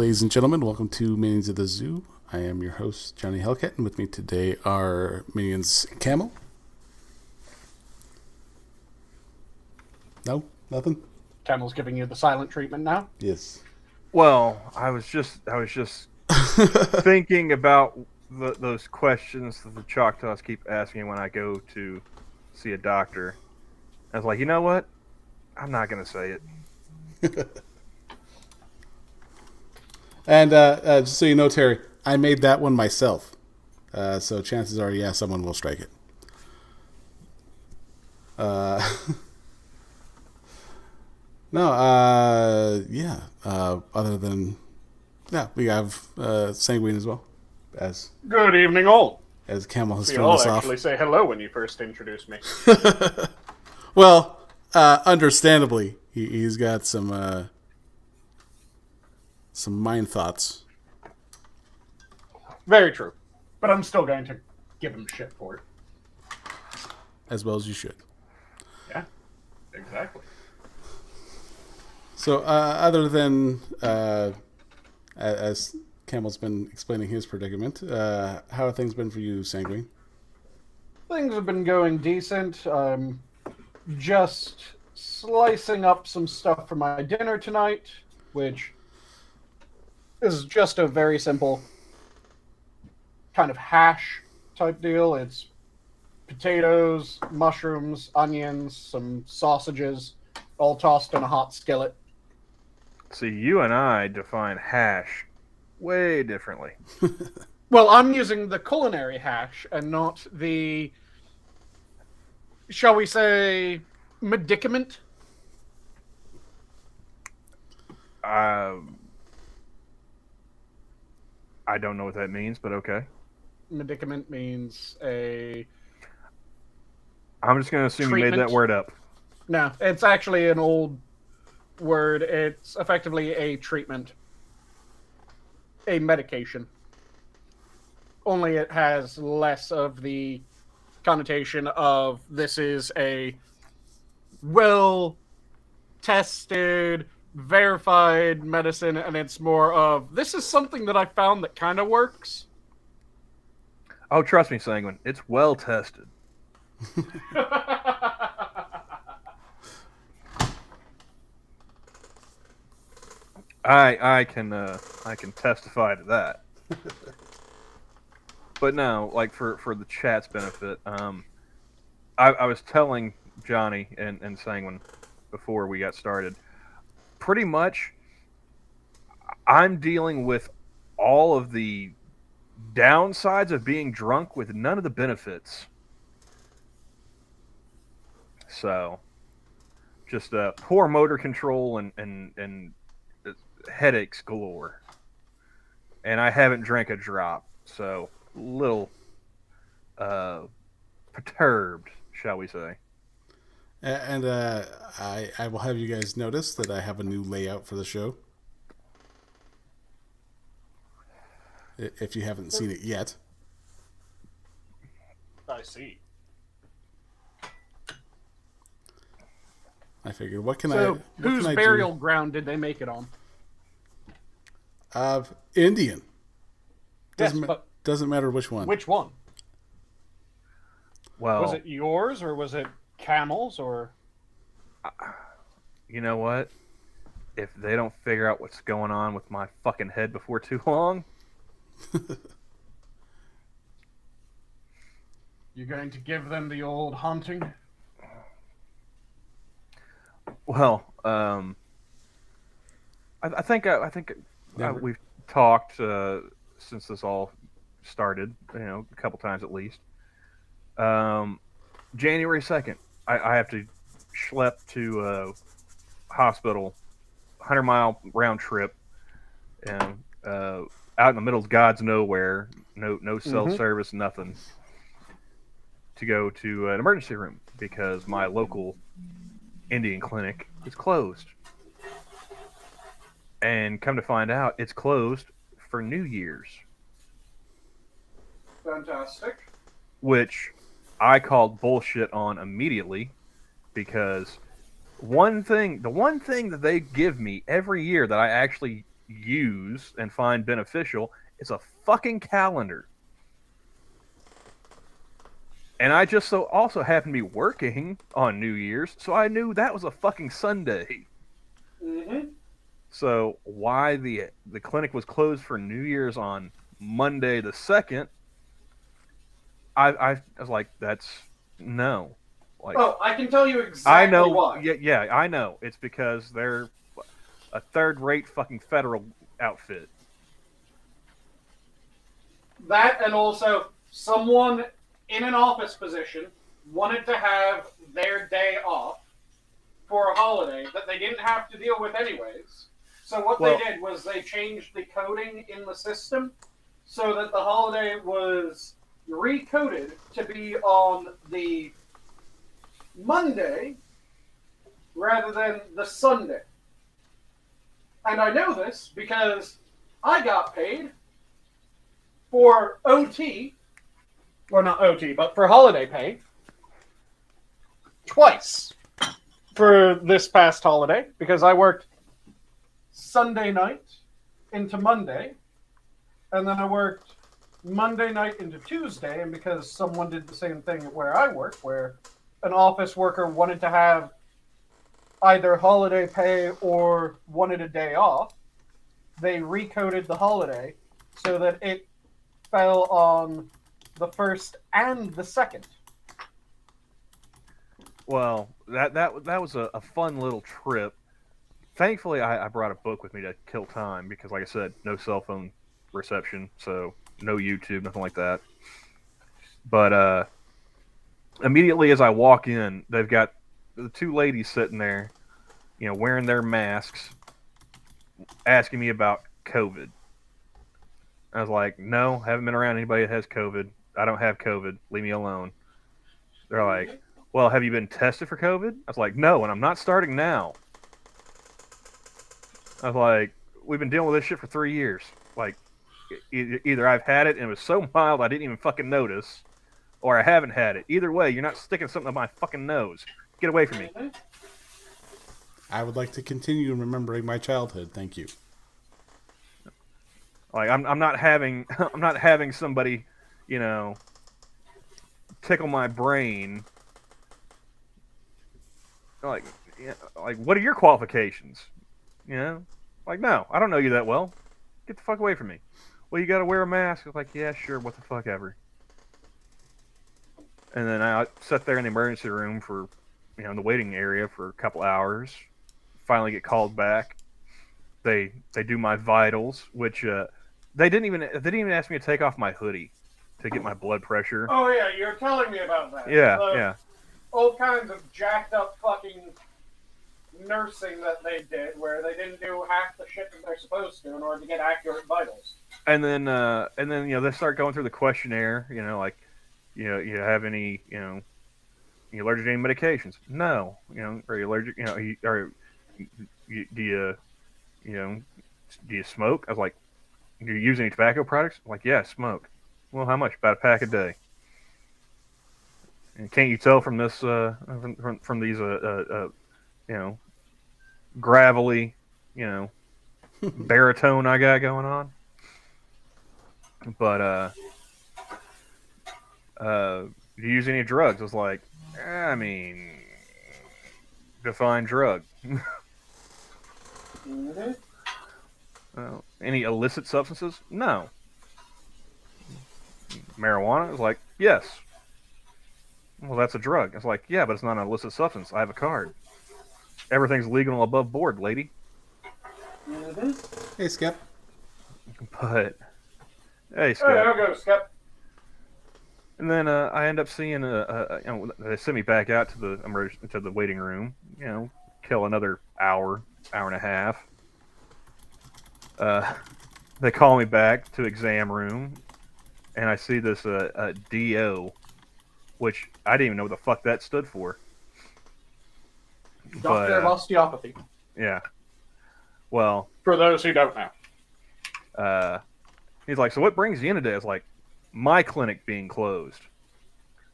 ladies and gentlemen, welcome to Minions of the Zoo. I am your host, Johnny Hellcat, and with me today are Minions Camel. No? Nothing? Camel's giving you the silent treatment now? Yes. Well, I was just thinking about those questions that the Choctaws keep asking when I go to see a doctor. I was like, you know what? I'm not going to say it. And just so you know, Terry, I made that one myself. So chances are, yeah, someone will strike it. Yeah. Other than, yeah, we have Sanguine as well. As Good evening, all. As Camel has We thrown all us off. actually say hello when you first introduce me. Well, understandably, he's got some mind thoughts. Very true. But I'm still going to give him shit for it. As well as you should. Yeah, exactly. So, other than, as Camel's been explaining his predicament, how have things been for you, Sanguine? Things have been going decent. Just slicing up some stuff for my dinner tonight, which is just a very simple kind of hash type deal. It's potatoes, mushrooms, onions, some sausages, all tossed in a hot skillet. See, you and I define hash way differently. Well, I'm using the culinary hash and not the, shall we say, medicament? I don't know what that means, but okay. Medicament means a... I'm just going to assume you made that word up. No, it's actually an old word. It's effectively a treatment. A medication. Only it has less of the connotation of this is a well-tested, verified medicine, and it's more of, this is something that I found that kind of works. Oh, trust me, Sanguine. It's well tested. I can testify to that. But no, like for the chat's benefit, I was telling Johnny and Sanguine before we got started, pretty much I'm dealing with all of the downsides of being drunk with none of the benefits. So, just poor motor control and headaches galore. And I haven't drank a drop, so little perturbed, shall we say. And I will have you guys notice that I have a new layout for the show. If you haven't seen it yet. I see. I figured, what can So, whose I burial ground did they make it on? Indian. Yes, Doesn't matter which one. which one? Well, Was it yours, or was it Camel's, or... You know what? If they don't figure out what's going on with my fucking head before too long... You're going to give them the old haunting? Well, I think we've talked since this all started, a couple times at least. January 2nd, I have to schlep to hospital, 100-mile round trip, and out in the middle of God's nowhere, no cell service, nothing, to go to an emergency room because my local Indian clinic is closed. And come to find out, it's closed for New Year's. Fantastic. Which I called bullshit on immediately because the one thing that they give me every year that I actually use and find beneficial is a fucking calendar. And I just so also happened to be working on New Year's, so I knew that was a fucking Sunday. Mm-hmm. So why the clinic was closed for New Year's on Monday the 2nd, I was like, that's no. Like, Oh, I can tell you exactly I know, why. yeah, I know. It's because they're a third-rate fucking federal outfit. That, and also someone in an office position wanted to have their day off for a holiday that they didn't have to deal with anyways. So what they did was they changed the coding in the system so that the holiday was recoded to be on the Monday rather than the Sunday. And I know this because I got paid for OT, or not OT, but for holiday pay, twice for this past holiday because I worked Sunday night into Monday, and then I worked Monday night into Tuesday, and because someone did the same thing where I work, where an office worker wanted to have either holiday pay or wanted a day off, they recoded the holiday so that it fell on the 1st and the 2nd. Well, that was a fun little trip. Thankfully, I brought a book with me to kill time because, like I said, no cell phone reception, so no YouTube, nothing like that. But immediately as I walk in, they've got the two ladies sitting there, wearing their masks, asking me about COVID. I was like, no, haven't been around anybody that has COVID. I don't have COVID. Leave me alone. They're like, well, have you been tested for COVID? I was like, no, and I'm not starting now. I was like, we've been dealing with this shit for 3 years. Like, either I've had it and it was so mild I didn't even fucking notice, or I haven't had it. Either way, you're not sticking something up my fucking nose. Get away from me. I would like to continue remembering my childhood. Thank you. Like, I'm not having I'm not having somebody, tickle my brain. Like, what are your qualifications? Like, no, I don't know you that well. Get the fuck away from me. Well, you got to wear a mask. I was like, yeah, sure, what the fuck ever. And then I sat there in the emergency room for, in the waiting area for a couple hours. Finally get called back. They do my vitals, which they didn't even ask me to take off my hoodie to get my blood pressure. Oh yeah, you're telling me about that. Yeah. All kinds of jacked up fucking nursing that they did, where they didn't do half the shit that they're supposed to in order to get accurate vitals. And then they start going through the questionnaire. Like, you have any, you allergic to any medications? No. Are you allergic? Do you smoke? I was like, do you use any tobacco products? I'm like, yeah, smoke. Well, how much? About a pack a day. And can't you tell from this, from these, gravelly, baritone I got going on? But, do you use any drugs? I was like, I mean, define drug. Mm-hmm. Any illicit substances? No. Marijuana? I was like, yes. Well, that's a drug. I was like, yeah, but it's not an illicit substance. I have a card. Everything's legal and above board, lady. Mm-hmm. Hey, Skep. But, hey, Skep. Hey, there we go, Skep. And then I end up seeing they sent me back out to the waiting room. Kill another hour and a half. They call me back to exam room, and I see this DO, which I didn't even know what the fuck that stood for. Doctor of osteopathy. Yeah. Well, for those who don't know. He's like, so what brings you in today? I was like, my clinic being closed.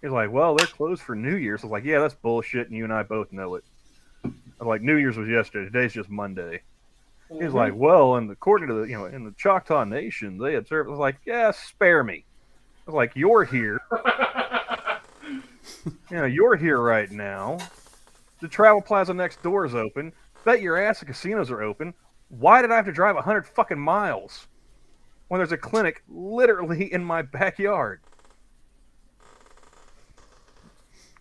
He's like, well, they're closed for New Year's. I was like, yeah, that's bullshit, and you and I both know it. I was like, New Year's was yesterday. Today's just Monday. He's like, well, and according to in the Choctaw Nation, they observed. I was like, yeah, spare me. I was like, you're here. You're here right now. The travel plaza next door is open. Bet your ass the casinos are open. Why did I have to drive 100 fucking miles when there's a clinic literally in my backyard?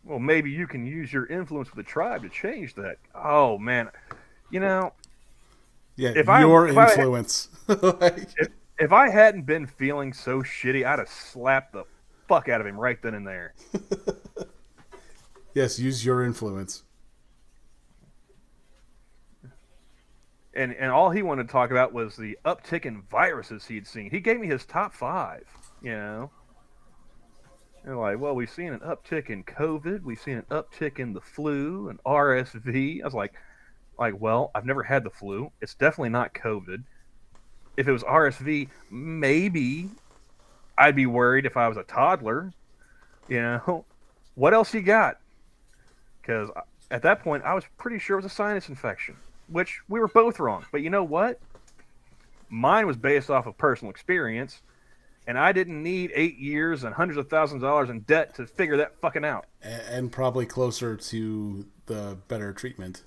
Well, maybe you can use your influence with the tribe to change that. Oh, man. Yeah, if influence. If I hadn't been feeling so shitty, I'd have slapped the fuck out of him right then and there. Yes, use your influence. And all he wanted to talk about was the uptick in viruses he'd seen. He gave me his top 5, And like, well, we've seen an uptick in COVID. We've seen an uptick in the flu and RSV. I was like, well, I've never had the flu. It's definitely not COVID. If it was RSV, maybe I'd be worried if I was a toddler. What else you got? Because at that point, I was pretty sure it was a sinus infection, which we were both wrong. But you know what? Mine was based off of personal experience, and I didn't need 8 years and hundreds of thousands of dollars in debt to figure that fucking out. And probably closer to the better treatment.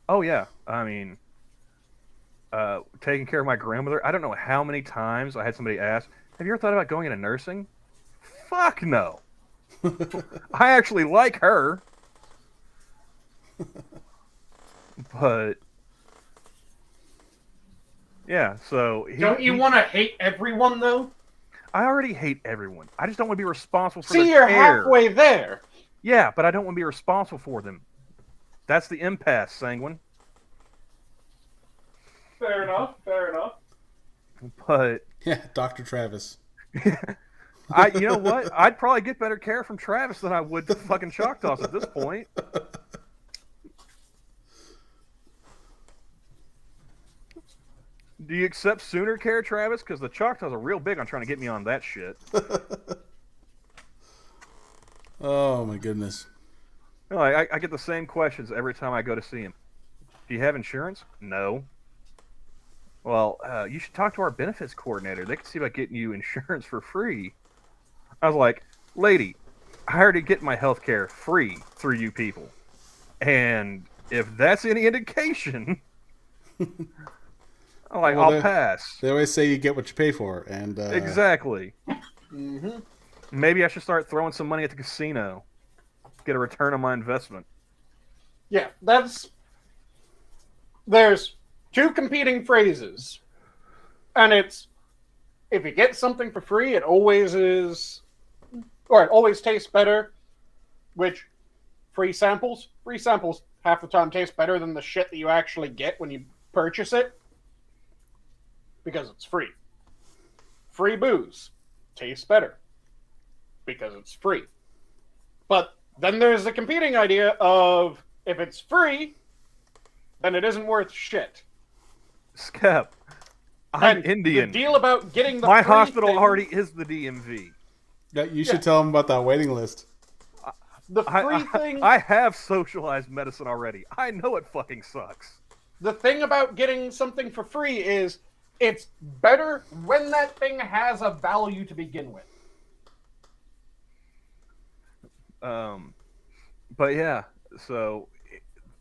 Oh, yeah. I mean, taking care of my grandmother, I don't know how many times I had somebody ask, have you ever thought about going into nursing? Fuck no. I actually like her. But yeah, so don't you want to hate everyone though? I already hate everyone. I just don't want to be responsible for their care. Halfway there. Yeah, but I don't want to be responsible for them. That's the impasse, Sanguine. Fair enough. But yeah, Dr. Travis. you know what? I'd probably get better care from Travis than I would the fucking Choctaws at this point. Do you accept Sooner care, Travis? Because the Choctaws are real big on trying to get me on that shit. Oh, my goodness. I get the same questions every time I go to see him. Do you have insurance? No. Well, you should talk to our benefits coordinator. They can see about getting you insurance for free. I was like, lady, I already get my health care free through you people. And if that's any indication... I'll pass. They always say you get what you pay for, and exactly. Mm-hmm. Maybe I should start throwing some money at the casino, get a return on my investment. Yeah, there's 2 competing phrases, and it's if you get something for free, it always is, or it always tastes better. Which free samples half the time taste better than the shit that you actually get when you purchase it. Because it's free. Free booze tastes better because it's free. But then there's the competing idea of if it's free, then it isn't worth shit. Skep, I'm Indian. The deal about getting the my free hospital thing, already is the DMV. Yeah, you should tell them about that waiting list. The free thing. I have socialized medicine already. I know it fucking sucks. The thing about getting something for free is it's better when that thing has a value to begin with. But yeah, so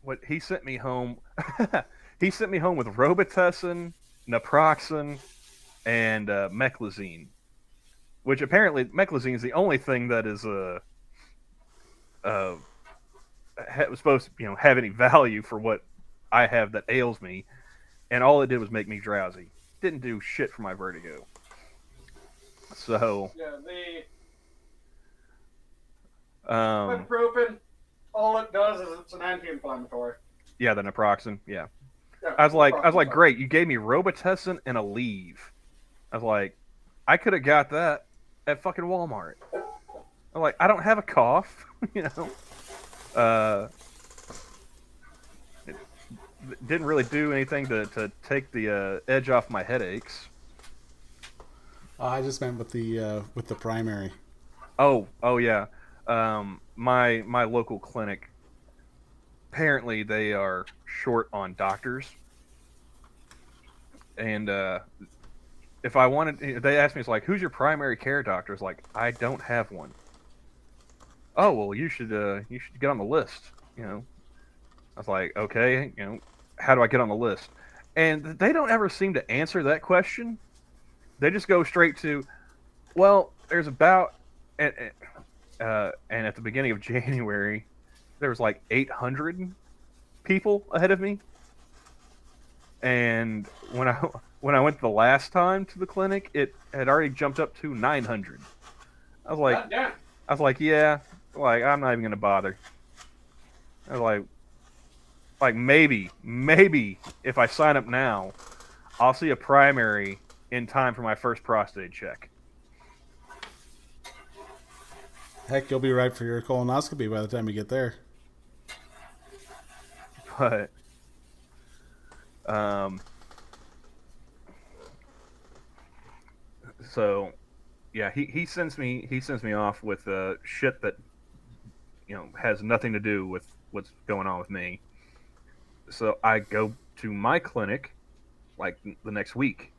what he sent me home, he sent me home with Robitussin, naproxen, and meclizine, which apparently meclizine is the only thing that is was supposed to have any value for what I have that ails me, and all it did was make me drowsy. Didn't do shit for my vertigo. So Yeah, the um, ibuprofen, all it does is it's an anti-inflammatory. yeah, the naproxen, yeah. Yeah, I was like, great, you gave me Robitussin and Aleve. I was like, I could have got that at fucking Walmart. I'm like, I don't have a cough, It didn't really do anything to take the edge off my headaches. I just meant with the primary. Oh yeah. My local clinic, apparently they are short on doctors, And if I wanted, they asked me, it's like, who's your primary care doctor? It's like, I don't have one. Oh well, you should get on the list. I was like, okay, how do I get on the list? And they don't ever seem to answer that question. They just go straight to, well, there's about, and at the beginning of January, there was like 800 people ahead of me. And when I went the last time to the clinic, it had already jumped up to 900. I was like, yeah, like I'm not even gonna bother. I was like maybe if I sign up now, I'll see a primary in time for my first prostate check. Heck, you'll be right for your colonoscopy by the time you get there. But so yeah, he sends me off with shit that has nothing to do with what's going on with me. So I go to my clinic like the next week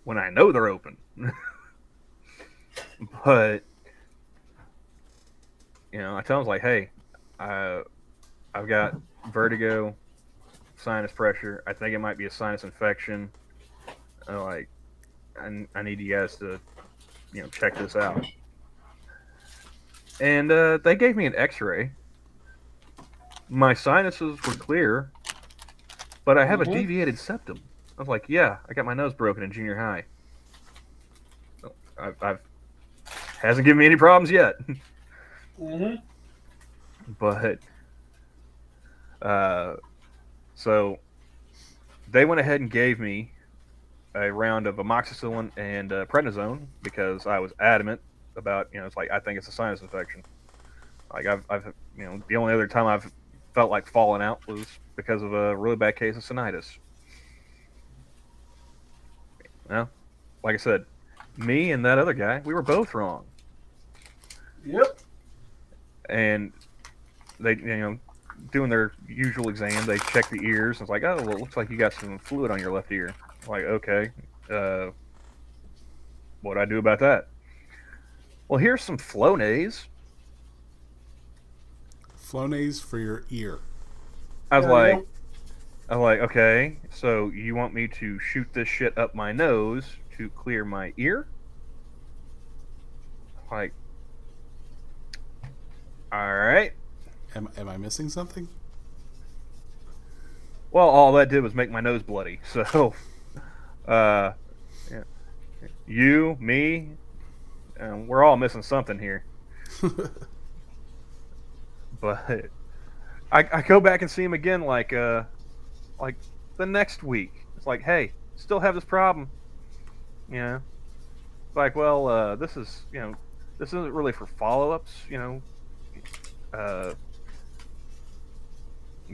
when I know they're open. But I tell them like, hey, I've got vertigo, sinus pressure. I think it might be a sinus infection. I need you guys to check this out. And they gave me an X-ray. My sinuses were clear, but I have a deviated septum. I was like, yeah, I got my nose broken in junior high. I've hasn't given me any problems yet. But so they went ahead and gave me a round of amoxicillin and prednisone because I was adamant about it's like I think it's a sinus infection. Like I've the only other time I've felt like falling out was because of a really bad case of sinusitis. Well, like I said, me and that other guy, we were both wrong. Yep. And they, doing their usual exam, they check the ears. It's like, oh, well, it looks like you got some fluid on your left ear. I'm like, okay, what do I do about that? Well, here's some Flonase. Flonase for your ear. I was like, okay, so you want me to shoot this shit up my nose to clear my ear? Like, all right. Am I missing something? Well, all that did was make my nose bloody. So, yeah. You, me, we're all missing something here. But I go back and see him again like the next week. It's like, hey, still have this problem. It's like, well, this is this isn't really for follow-ups. You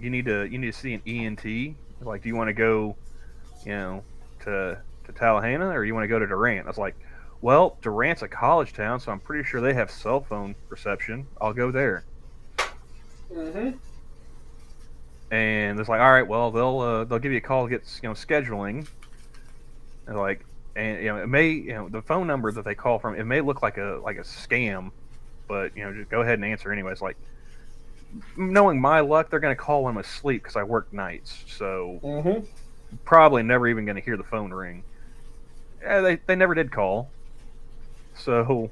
need to see an ENT. Like, do you want to go, to Tallahassee, or you want to go to Durant? I was like, well, Durant's a college town, so I'm pretty sure they have cell phone reception. I'll go there. And it's like, all right, well, they'll give you a call to get scheduling. And it may the phone number that they call from, it may look like a scam, but just go ahead and answer anyways. Like, knowing my luck, they're going to call when I'm asleep because I work nights, so probably never even going to hear the phone ring. Yeah, they never did call. So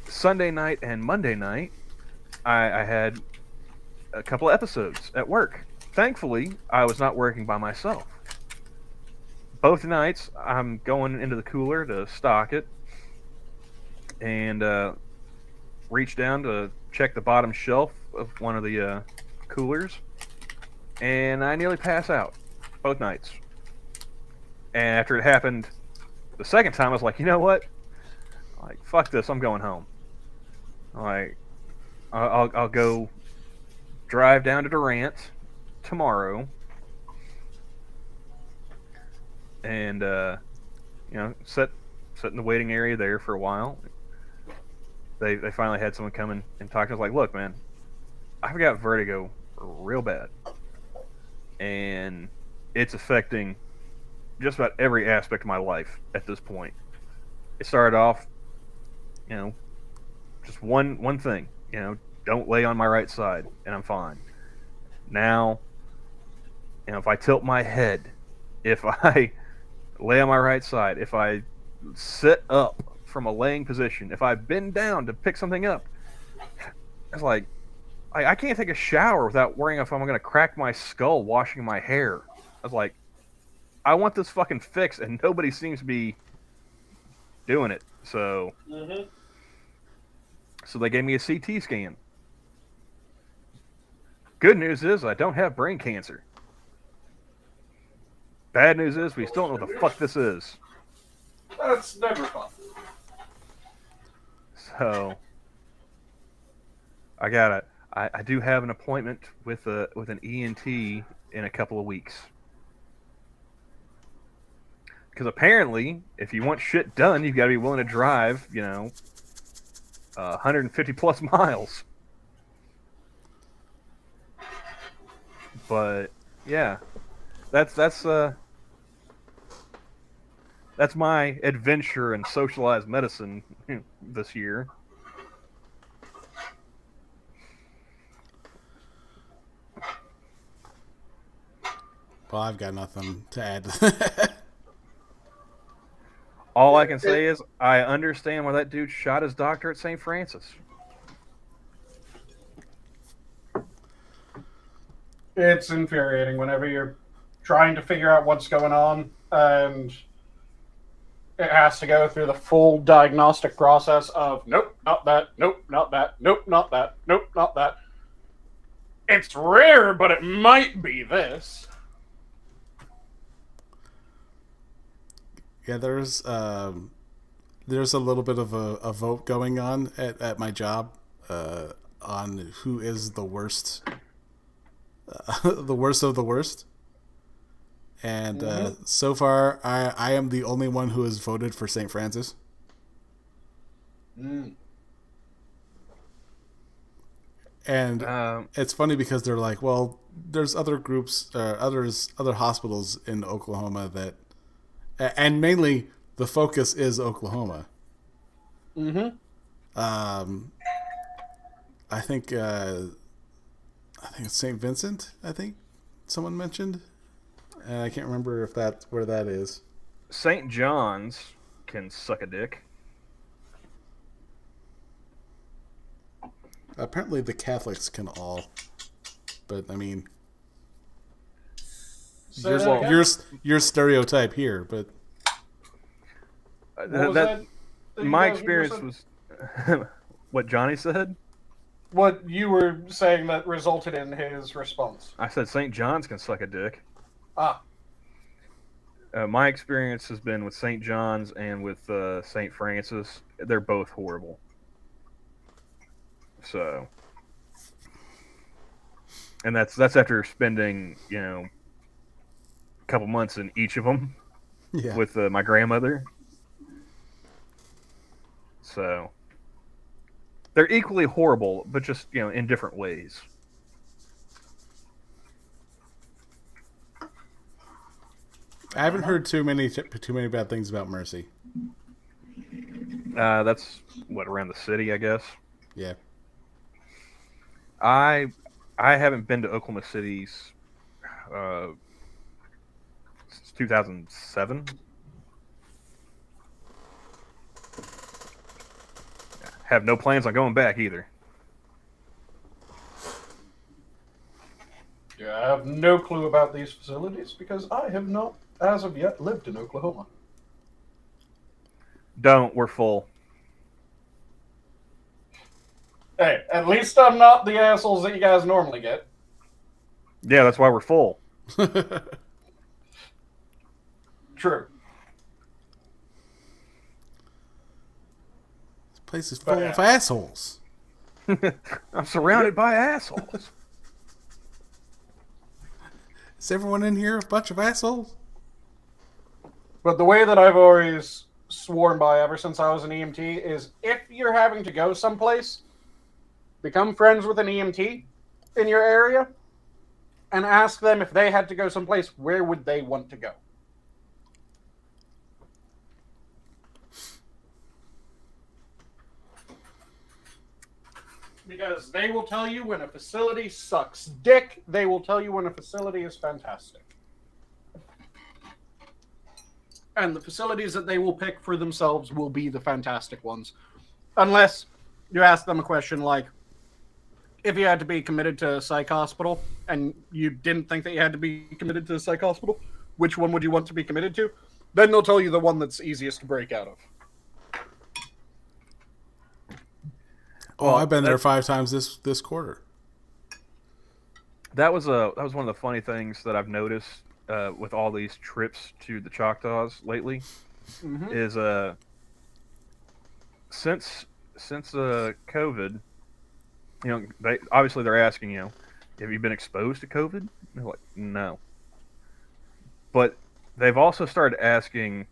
Sunday night and Monday night, I had a couple of episodes at work. Thankfully, I was not working by myself. Both nights, I'm going into the cooler to stock it, and reach down to check the bottom shelf of one of the coolers, and I nearly pass out both nights. And after it happened the second time, I was like, you know what? Like, fuck this, I'm going home. Like, I'll go drive down to Durant tomorrow, and sit in the waiting area there for a while. They finally had someone come in and talk. I was like, look, man, I've got vertigo real bad, and it's affecting just about every aspect of my life at this point. It started off, just one thing, don't lay on my right side, and I'm fine. Now, if I tilt my head, if I lay on my right side, if I sit up from a laying position, if I bend down to pick something up, it's like I can't take a shower without worrying if I'm going to crack my skull washing my hair. I was like, I want this fucking fixed, and nobody seems to be doing it. So, so they gave me a CT scan. Good news is I don't have brain cancer. Bad news is we still don't know what the fuck this is. That's never fun. So I do have an appointment with an ENT in a couple of weeks. Because apparently, if you want shit done, you've got to be willing to drive, 150 plus miles. But yeah, that's my adventure in socialized medicine this year. Well, I've got nothing to add. All I can say is I understand why that dude shot his doctor at St. Francis. It's infuriating whenever you're trying to figure out what's going on and it has to go through the full diagnostic process of nope, not that, nope, not that, nope, not that, nope, not that. It's rare, but it might be this. Yeah, there's a little bit of a vote going on at my job on who is the worst, the worst of the worst. And so far, I am the only one who has voted for St. Francis. And it's funny because they're like, well, there's other groups, other hospitals in Oklahoma that, and mainly the focus is Oklahoma. I think it's St. Vincent. I think someone mentioned. I can't remember if that's where that is. St. John's can suck a dick. Apparently the Catholics can all, but I mean, your stereotype here. But my experience was what Johnny said. What you were saying that resulted in his response. I said St. John's can suck a dick. Ah. My experience has been with St. John's and with St. Francis. They're both horrible. So, and that's after spending a couple months in each of them with my grandmother. So they're equally horrible, but just in different ways. I haven't heard too many bad things about Mercy. That's around the city, I guess. Yeah. I haven't been to Oklahoma City since 2007. Have no plans on going back either. Yeah, I have no clue about these facilities because I have not, as of yet, lived in Oklahoma. We're full. Hey, at least I'm not the assholes that you guys normally get. Yeah, that's why we're full. True. This place is full of assholes. I'm surrounded by assholes. Is everyone in here a bunch of assholes? But the way that I've always sworn by ever since I was an EMT is if you're having to go someplace, become friends with an EMT in your area and ask them if they had to go someplace, where would they want to go? Because they will tell you when a facility sucks dick. They will tell you when a facility is fantastic. And the facilities that they will pick for themselves will be the fantastic ones. Unless you ask them a question like, if you had to be committed to a psych hospital and you didn't think that you had to be committed to a psych hospital, which one would you want to be committed to? Then they'll tell you the one that's easiest to break out of. Oh, I've been there 5 times this quarter. That was one of the funny things that I've noticed with all these trips to the Choctaws lately. Mm-hmm. Is since COVID, they're asking, have you been exposed to COVID? And they're like, no. But they've also started asking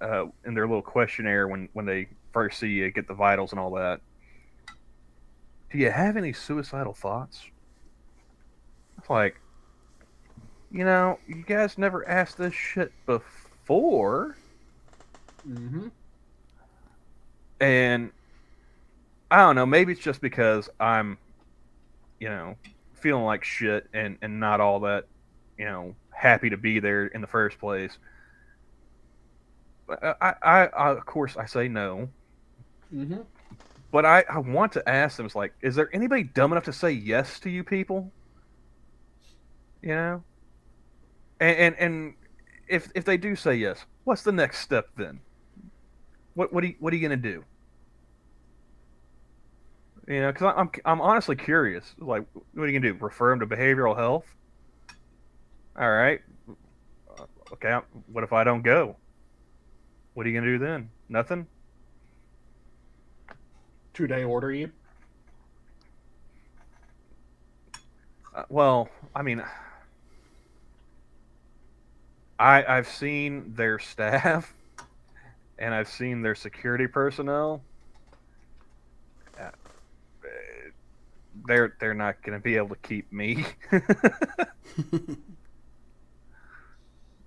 in their little questionnaire when they first see you, get the vitals and all that, do you have any suicidal thoughts? It's like, you guys never asked this shit before. Mm-hmm. And I don't know, maybe it's just because I'm, feeling like shit and not all that, happy to be there in the first place. But I of course, I say no. Mm-hmm. But I want to ask them, it's like, is there anybody dumb enough to say yes to you people? And if they do say yes, what's the next step then? What are you gonna do? Because I'm honestly curious. Like, what are you gonna do? Refer them to behavioral health? All right. Okay. What if I don't go? What are you gonna do then? Nothing. 2-day order you. Well, I mean, I've seen their staff, and I've seen their security personnel. They're not going to be able to keep me.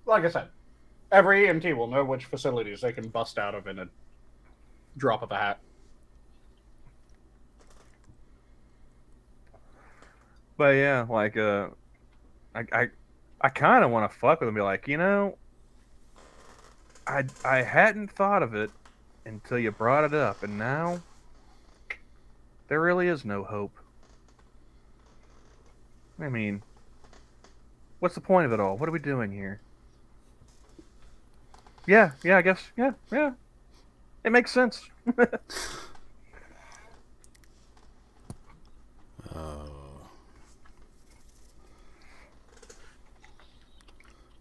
Like I said, every EMT will know which facilities they can bust out of in a drop of a hat. But yeah, like I kind of want to fuck with them, and be like, I hadn't thought of it until you brought it up, and now there really is no hope. I mean, what's the point of it all? What are we doing here? Yeah, I guess, yeah. It makes sense.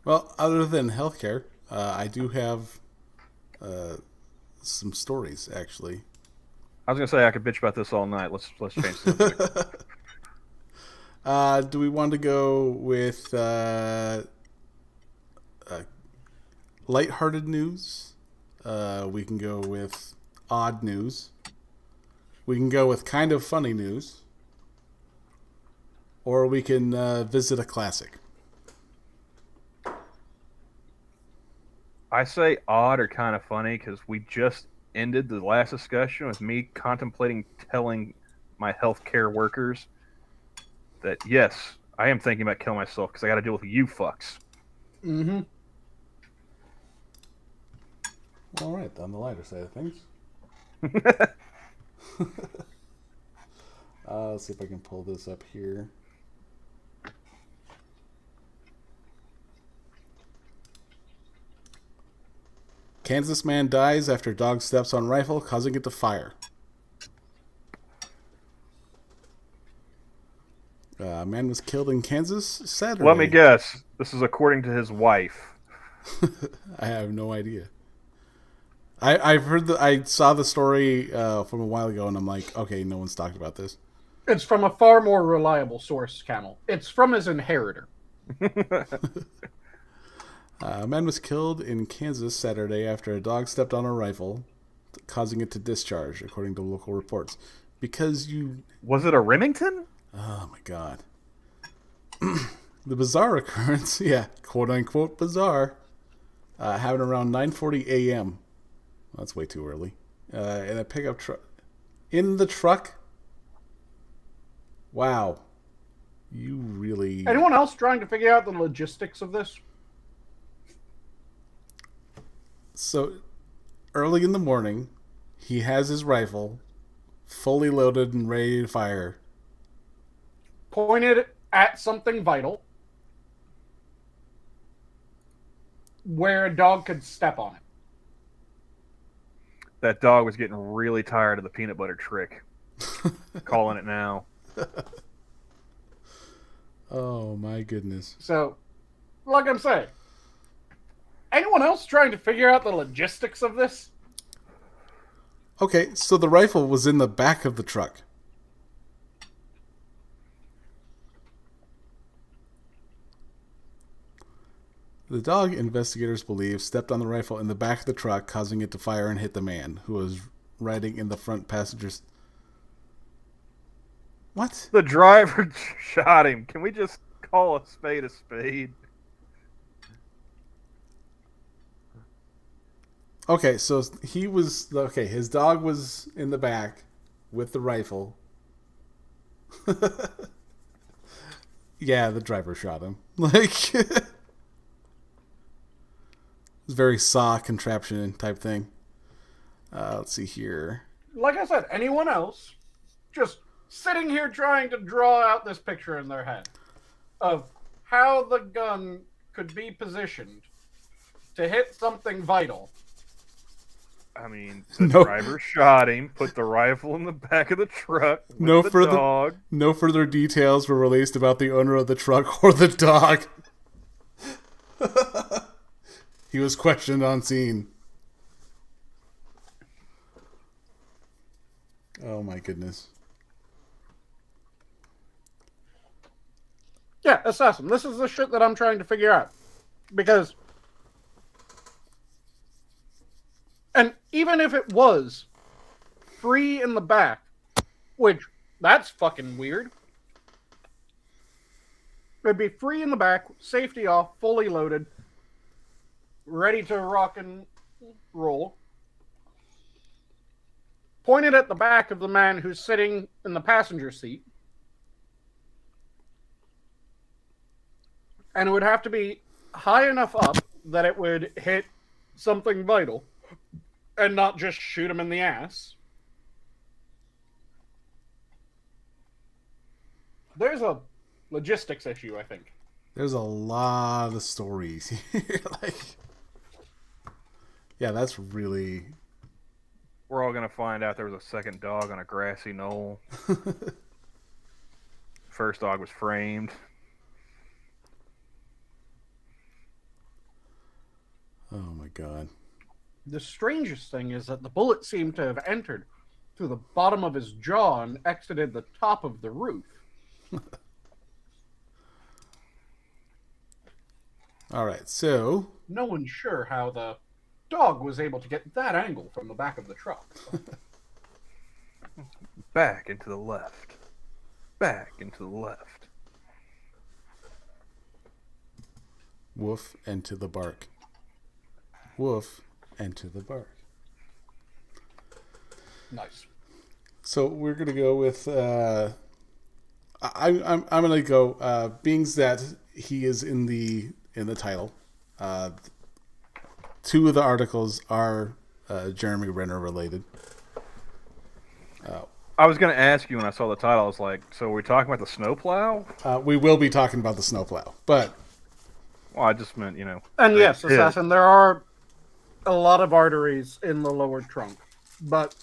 Well, other than healthcare, I do have some stories, actually. I was gonna say I could bitch about this all night. Let's change the subject. Do we want to go with lighthearted news? We can go with odd news. We can go with kind of funny news. Or we can visit a classic. I say odd or kind of funny because we just ended the last discussion with me contemplating telling my healthcare workers that, yes, I am thinking about killing myself because I got to deal with you fucks. Mm-hmm. All right, on the lighter side of things. Let's see if I can pull this up here. Kansas man dies after dog steps on rifle, causing it to fire. A man was killed in Kansas Saturday. Let me guess. This is according to his wife. I have no idea. I've heard I saw the story from a while ago, and I'm like, okay, no one's talked about this. It's from a far more reliable source, Camel. It's from his inheritor. A man was killed in Kansas Saturday after a dog stepped on a rifle, causing it to discharge, according to local reports. Because you... Was it a Remington? Oh, my God. The bizarre occurrence, yeah, quote unquote bizarre, happened around 9:40 a.m. That's way too early. In a pickup truck. In the truck? Wow. You really... Anyone else trying to figure out the logistics of this? So, early in the morning, he has his rifle fully loaded and ready to fire. Pointed at something vital where a dog could step on it. That dog was getting really tired of the peanut butter trick. Calling it now. Oh my goodness. So, like I'm saying, anyone else trying to figure out the logistics of this? Okay, so the rifle was in the back of the truck. The dog, investigators believe, stepped on the rifle in the back of the truck, causing it to fire and hit the man, who was riding in the front passenger's... What? The driver shot him. Can we just call a spade a spade? Okay, so he was... Okay, his dog was in the back with the rifle. Yeah, the driver shot him. Like... It's very Saw contraption type thing. Let's see here. Like I said, anyone else just sitting here trying to draw out this picture in their head of how the gun could be positioned to hit something vital. I mean, the driver shot him, put the rifle in the back of the truck with No the further, dog. No further details were released about the owner of the truck or the dog. He was questioned on scene. Oh my goodness. Yeah, Assassin, this is the shit that I'm trying to figure out. Because... And even if it was free in the back, which, that's fucking weird. It'd be free in the back, safety off, fully loaded, ready to rock and roll. Pointed at the back of the man who's sitting in the passenger seat. And it would have to be high enough up that it would hit something vital and not just shoot him in the ass. There's a logistics issue, I think. There's a lot of stories here. Like, yeah, that's really... We're all going to find out there was a second dog on a grassy knoll. First dog was framed. Oh my god. The strangest thing is that the bullet seemed to have entered through the bottom of his jaw and exited the top of the roof. All right, so... No one's sure how the dog was able to get that angle from the back of the truck. Back into the left. Back into the left. Woof, and to the bark. Woof, and to the bark. Nice. So we're gonna go with. I'm gonna go. Being that he is in the title, two of the articles are Jeremy Renner related. I was going to ask you when I saw the title. I was like, "So are we talking about the snowplow?" We will be talking about the snowplow, but Well, I just meant, you know. And yes, Assassin, there are a lot of arteries in the lower trunk, but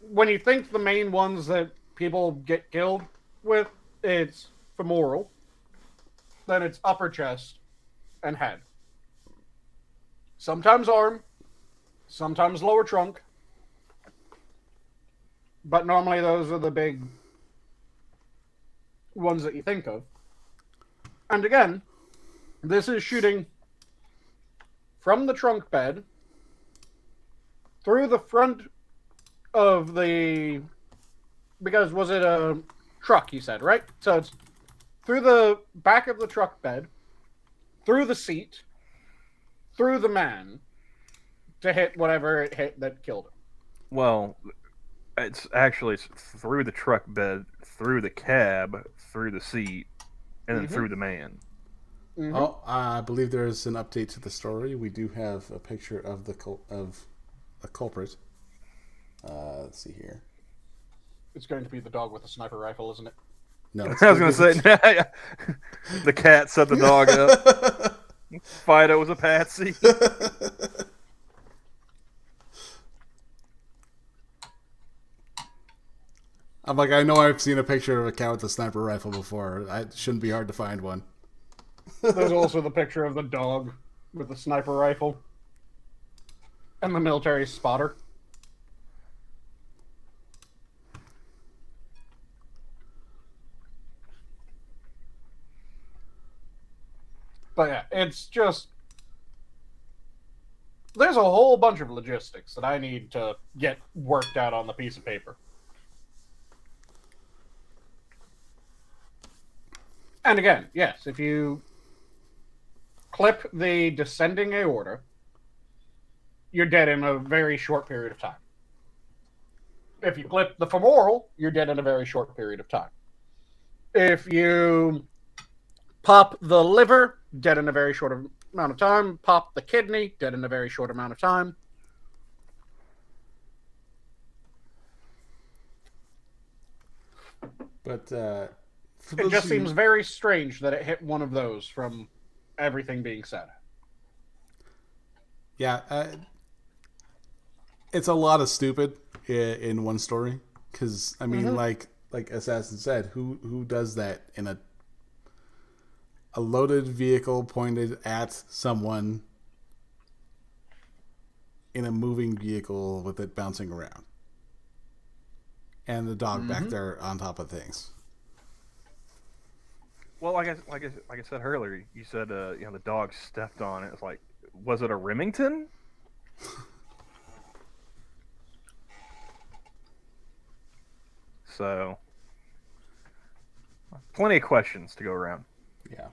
when you think the main ones that people get killed with, it's femoral, then it's upper chest and head. Sometimes arm, sometimes lower trunk, but normally those are the big ones that you think of. And again, this is shooting from the trunk bed through the front of the because was it a truck, you said, right? So it's through the back of the truck bed, through the seat, through the man, to hit whatever it hit that killed him. Well, it's through the truck bed, through the cab, through the seat, and then through the man. Mm-hmm. Oh, I believe there is an update to the story. We do have a picture of the culprit. Let's see here. It's going to be the dog with the sniper rifle, isn't it? No, I was going to say, the cat set the dog up. Fido was a patsy. I'm like, I know I've seen a picture of a cat with a sniper rifle before. It shouldn't be hard to find one. There's also the picture of the dog with the sniper rifle and the military spotter. But yeah, it's just... There's a whole bunch of logistics that I need to get worked out on the piece of paper. And again, yes, if you clip the descending aorta, you're dead in a very short period of time. If you clip the femoral, you're dead in a very short period of time. If you pop the liver, dead in a very short amount of time. Pop the kidney, dead in a very short amount of time. But it just seems very strange that it hit one of those from everything being said. Yeah, it's a lot of stupid in one story. Because I mean, like Assassin said, who does that in a loaded vehicle pointed at someone in a moving vehicle with it bouncing around, and the dog back there on top of things? Well, like I said earlier, you said the dog stepped on it. It's like, was it a Remington? So, plenty of questions to go around. Yeah.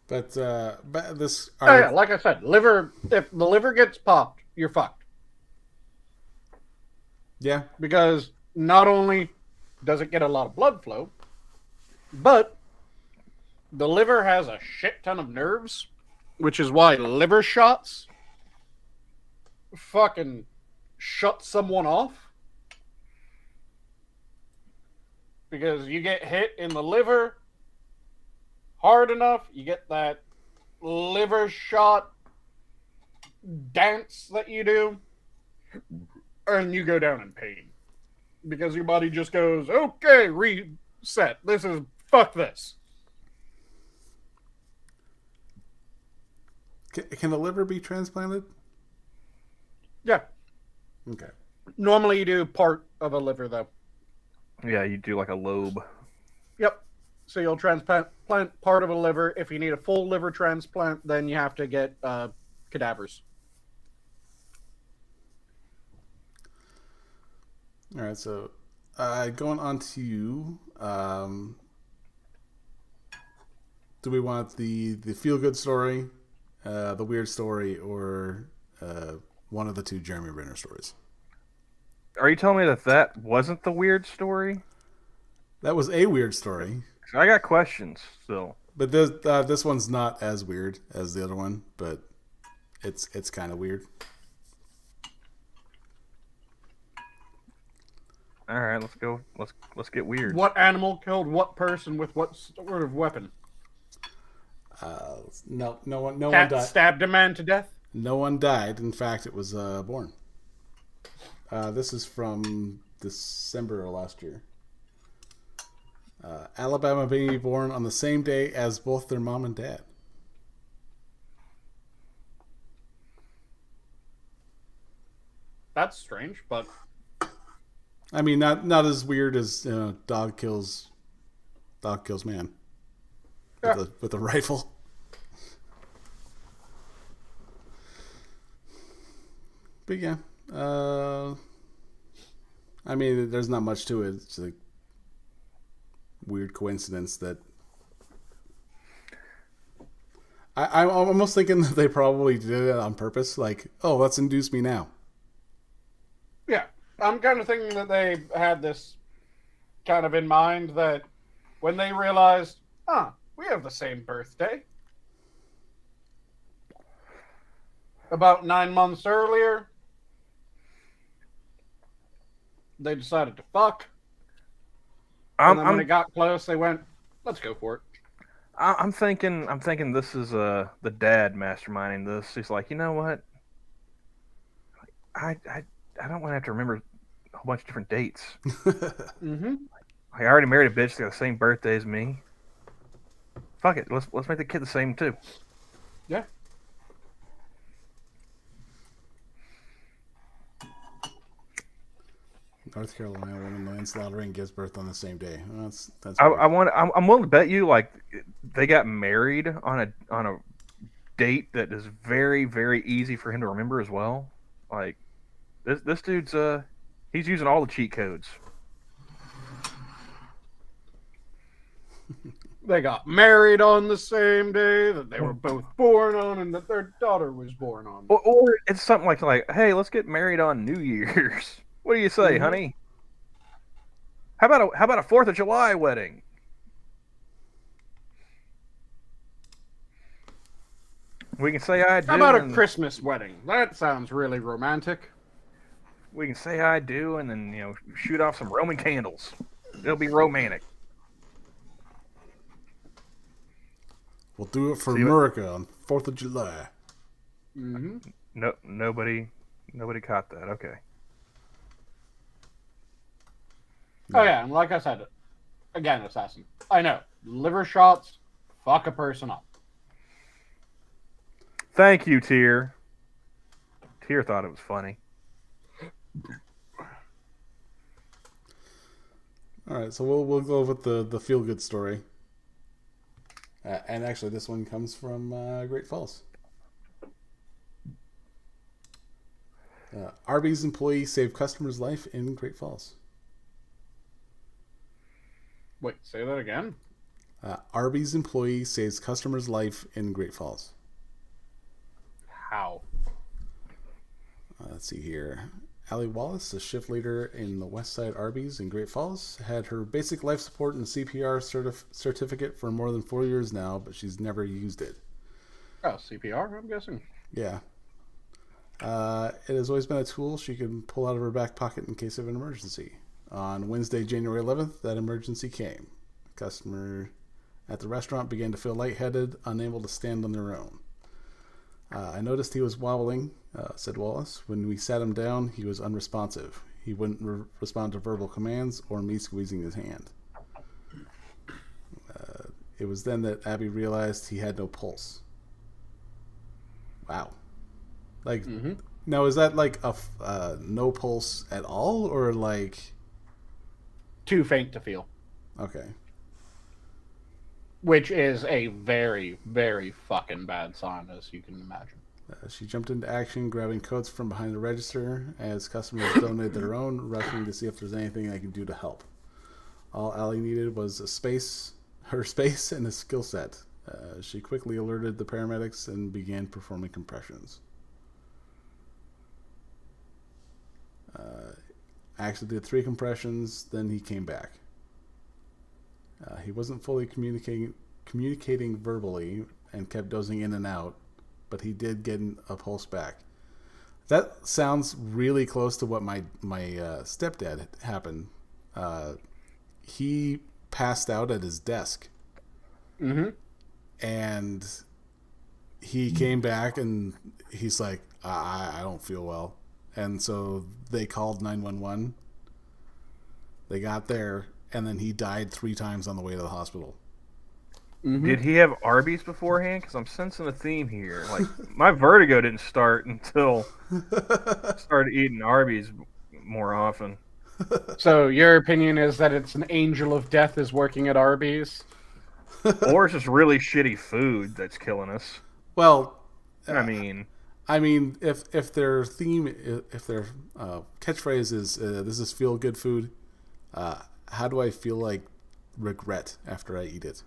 But this. Yeah, like I said, liver. If the liver gets popped, you're fucked. Yeah. Because not only does it get a lot of blood flow, but the liver has a shit ton of nerves, which is why liver shots fucking shut someone off. Because you get hit in the liver hard enough, you get that liver shot dance that you do, and you go down in pain. Because your body just goes, okay, reset. Fuck this. Can the liver be transplanted? Yeah. Okay. Normally you do part of a liver, though. Yeah, you do like a lobe. Yep. So you'll transplant part of a liver. If you need a full liver transplant, then you have to get cadavers. All right, so going on to do we want the feel good story, the weird story, or one of the two Jeremy Renner stories? Are you telling me that wasn't the weird story? That was a weird story. I got questions still. But this one's not as weird as the other one, but it's kind of weird. All right, let's go. Let's get weird. What animal killed what person with what sort of weapon? No one Cat died. stabbed a man to death? No one died. In fact, it was born. This is from December of last year. Alabama baby born on the same day as both their mom and dad. That's strange, but I mean, not as weird as dog kills man with a rifle. But yeah, I mean, there's not much to it. It's a weird coincidence that I'm almost thinking that they probably did it on purpose. Like, oh, let's induce me now. Yeah, I'm kind of thinking that they had this kind of in mind, that when they realized, we have the same birthday. About 9 months earlier, they decided to fuck. And then when it got close, they went, let's go for it. I'm thinking this is the dad masterminding this. He's like, you know what? I don't want to have to remember a whole bunch of different dates. Mm-hmm. I already married a bitch that got the same birthday as me. Fuck it, let's make the kid the same too. Yeah. North Carolina woman manslaughtering gives birth on the same day. Well, that's. I'm willing to bet you, like, they got married on a date that is very, very easy for him to remember as well. Like, this dude's he's using all the cheat codes. They got married on the same day that they were both born on, and that their daughter was born on. Or it's something like, hey, let's get married on New Year's. What do you say, honey? How about a 4th of July wedding? We can say I do. How about a Christmas wedding? That sounds really romantic. We can say I do, and then shoot off some Roman candles. It'll be romantic. We'll do it for America on 4th of July. Mm-hmm. No, nobody caught that. Okay. Oh yeah, and like I said, again, assassin. I know, liver shots, fuck a person up. Thank you, Tyr. Tyr thought it was funny. All right, so we'll go with the feel good story. And actually, this one comes from Great Falls. Arby's employee saved customer's life in Great Falls. Wait, say that again? Arby's employee saves customer's life in Great Falls. How? Let's see here. Allie Wallace, a shift leader in the West Side Arby's in Great Falls, had her basic life support and CPR certificate for more than 4 years now, but she's never used it. Oh, CPR, I'm guessing. Yeah. It has always been a tool she can pull out of her back pocket in case of an emergency. On Wednesday, January 11th, that emergency came. A customer at the restaurant began to feel lightheaded, unable to stand on their own. I noticed he was wobbling, said Wallace. When we sat him down, he was unresponsive. He wouldn't respond to verbal commands or me squeezing his hand. It was then that Abby realized he had no pulse. Wow. Like, Now is that like a no pulse at all, or like... Too faint to feel. Okay. Which is a very, very fucking bad sign, as you can imagine. She jumped into action, grabbing coats from behind the register as customers donated their own, rushing to see if there's anything I could do to help. All Allie needed was her space, and a skill set. She quickly alerted the paramedics and began performing compressions. Actually did 3 compressions, then he came back. He wasn't fully communicating verbally and kept dozing in and out, but he did get a pulse back. That sounds really close to what my stepdad happened. He passed out at his desk. Mm-hmm. And he came back and he's like, I don't feel well. And so they called 911. They got there, and then he died 3 times on the way to the hospital. Mm-hmm. Did he have Arby's beforehand? Because I'm sensing a theme here. Like, my vertigo didn't start until I started eating Arby's more often. So your opinion is that it's an angel of death is working at Arby's? Or it's just really shitty food that's killing us. Well, I mean... I mean, if their catchphrase is this is feel good food, how do I feel like regret after I eat it?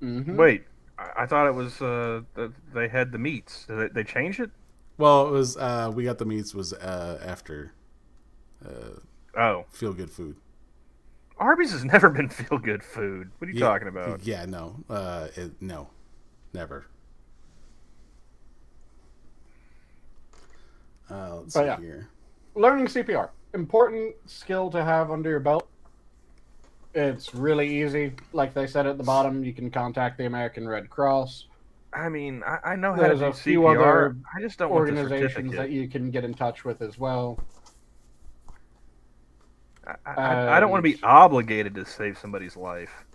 Mm-hmm. Wait, I thought it was that they had the meats. Did they changed it? Well, it was we got the meats was after Oh, feel good food. Arby's has never been feel good food. What are you talking about? Yeah, no, no, never. Let's see here. Learning CPR, important skill to have under your belt. It's really easy. Like they said at the bottom, you can contact the American Red Cross. I mean, I know how There's to do a few CPR. other I just don't want the organizations certificate. that you can get in touch with as well. I don't want to be obligated to save somebody's life.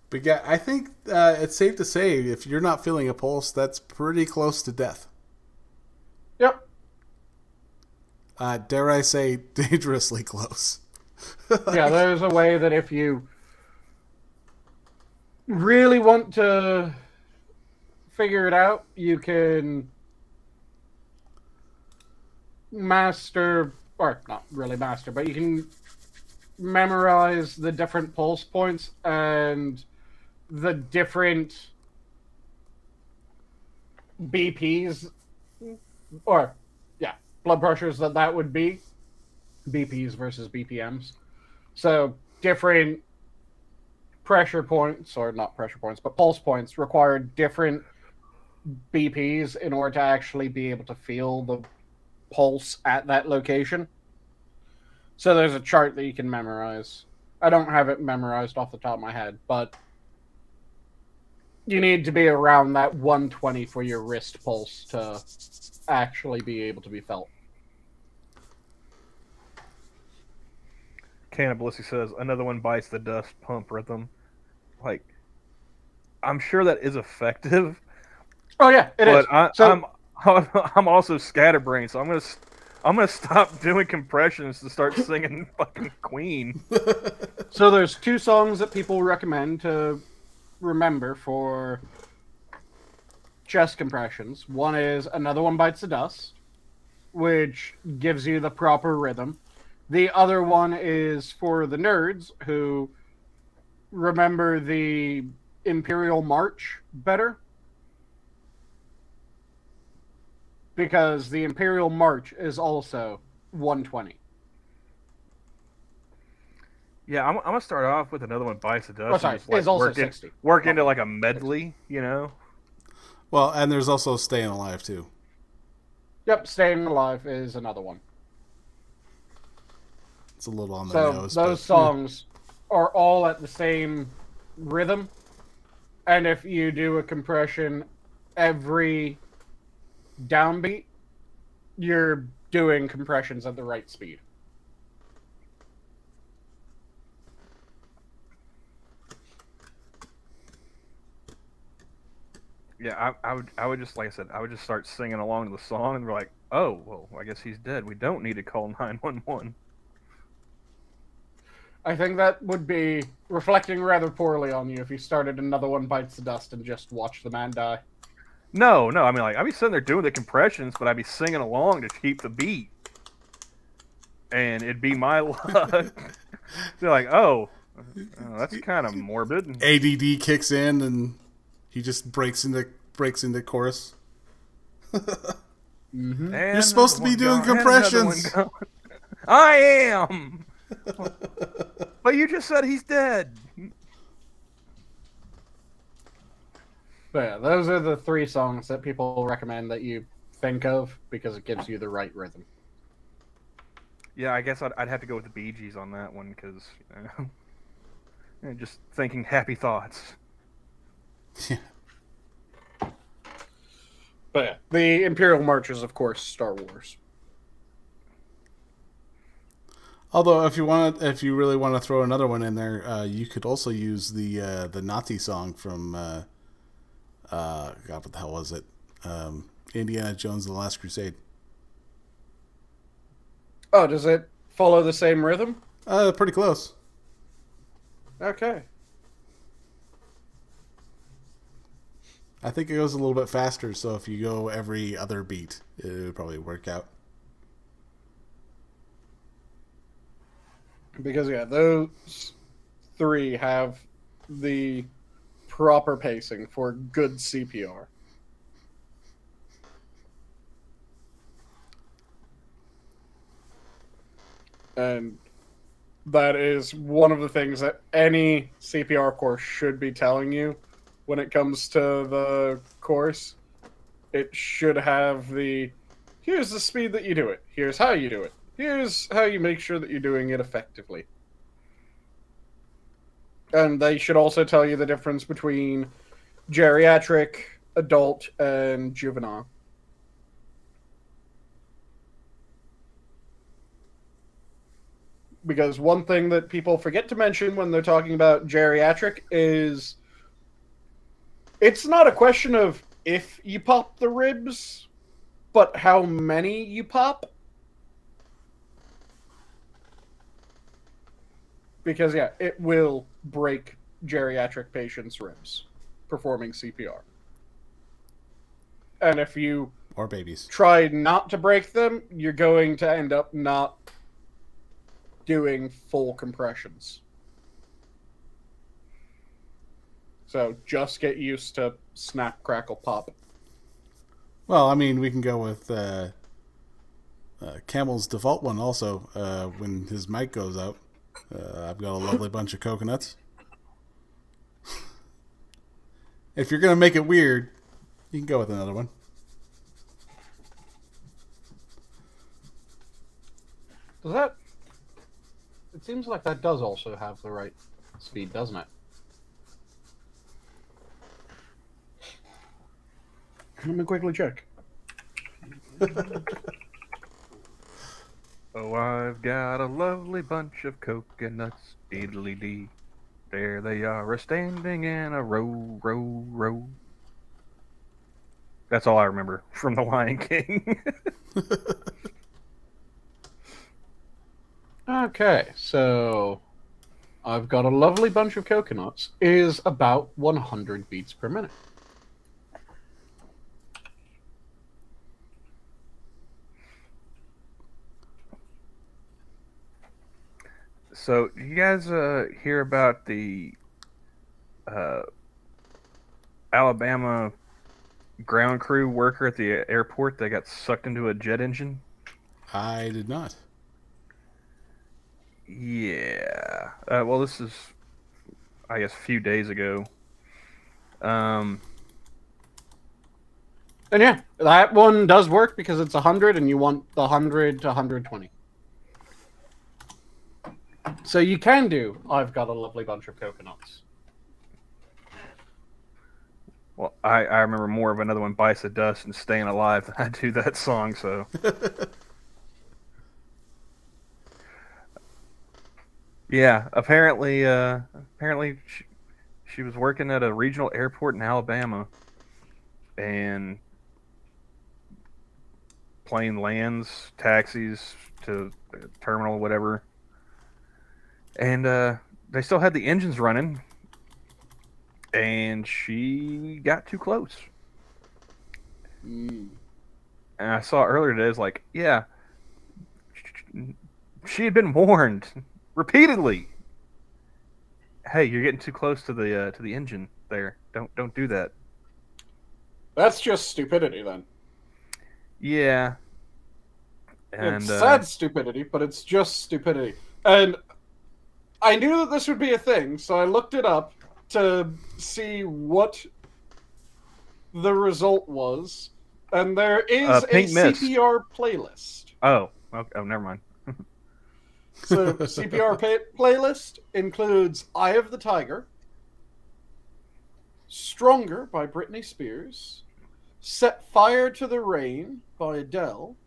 But yeah, I think it's safe to say if you're not feeling a pulse, that's pretty close to death. Yep. Dare I say, dangerously close. Yeah, there's a way that if you really want to figure it out, you can master, or not really master, but you can memorize the different pulse points and the different BPs, or, yeah, blood pressures that would be. BPs versus BPMs. So different pressure points, or not pressure points, but pulse points require different BPs in order to actually be able to feel the pulse at that location. So there's a chart that you can memorize. I don't have it memorized off the top of my head, but you need to be around that 120 for your wrist pulse to actually be able to be felt. Cannibalistic says another one bites the dust pump rhythm. Like, I'm sure that is effective. Oh yeah, it is. I'm also scatterbrained, so I'm gonna stop doing compressions to start singing fucking Queen. So there's two songs that people recommend to remember for chest compressions. One is Another One Bites the Dust, which gives you the proper rhythm. The other one is for the nerds who remember the Imperial March better. Because the Imperial March is also 120. Yeah, I'm gonna start off with Another One Bites the Dust. Oh, sorry, and just, it's also work 60. Work into like a medley, you know? Well, and there's also Staying Alive, too. Yep, Staying Alive is another one. It's a little on the So nose. those songs are all at the same rhythm. And if you do a compression every downbeat, you're doing compressions at the right speed. Yeah, I would just, like I said, I would just start singing along to the song, and we're like, oh, well, I guess he's dead. We don't need to call 911. I think that would be reflecting rather poorly on you if you started Another One Bites the Dust and just watched the man die. No, I mean, like, I'd be sitting there doing the compressions, but I'd be singing along to keep the beat. And it'd be my luck. They're like, oh, that's kind of morbid. ADD kicks in and he just breaks into chorus. Mm-hmm. You're supposed to be doing compressions. I am. But you just said he's dead. But yeah, those are the three songs that people recommend that you think of because it gives you the right rhythm. Yeah, I guess I'd have to go with the Bee Gees on that one because just thinking happy thoughts. Yeah. But yeah, the Imperial March is, of course, Star Wars. Although, if you really want to throw another one in there, you could also use the Nazi song from God, what the hell was it? Indiana Jones and the Last Crusade. Oh, does it follow the same rhythm? Pretty close. Okay. I think it goes a little bit faster, so if you go every other beat, it would probably work out. Because, yeah, those 3 have the proper pacing for good CPR. And that is one of the things that any CPR course should be telling you when it comes to the course. It should have here's the speed that you do it. Here's how you do it. Here's how you make sure that you're doing it effectively. And they should also tell you the difference between geriatric, adult, and juvenile. Because one thing that people forget to mention when they're talking about geriatric is it's not a question of if you pop the ribs, but how many you pop. Because, yeah, it will break geriatric patients' ribs performing CPR. And if you Or babies. try not to break them, you're going to end up not doing full compressions. So just get used to snap, crackle, pop. Well, I mean, we can go with Camel's default one also when his mic goes out. I've got a lovely bunch of coconuts. If you're going to make it weird, you can go with another one. Does that... It seems like that does also have the right speed, doesn't it? Let me quickly check. Oh, I've got a lovely bunch of coconuts, diddly-dee. There they are, a-standing in a row, row, row. That's all I remember from The Lion King. Okay, so I've got a lovely bunch of coconuts is about 100 beats per minute. So, you guys hear about the Alabama ground crew worker at the airport that got sucked into a jet engine? I did not. Yeah. Well, this is, I guess, a few days ago. And yeah, that one does work because it's 100 and you want the 100 to 120. So you can do I've got a lovely bunch of coconuts. Well, I remember more of another one, Bites the Dust and Staying Alive, than I do that song, so. Yeah, apparently she was working at a regional airport in Alabama, and plane lands, taxis to the terminal, whatever, and they still had the engines running, and she got too close. Mm. And I saw earlier today, it's like, yeah, she had been warned repeatedly. Hey, you're getting too close to the engine there. Don't do that. That's just stupidity then. Yeah. And It's sad stupidity, but it's just stupidity. And I knew that this would be a thing, so I looked it up to see what the result was. And there is a Pink Mist. CPR playlist. Oh, never mind. So CPR playlist includes Eye of the Tiger, Stronger by Britney Spears, Set Fire to the Rain by Adele,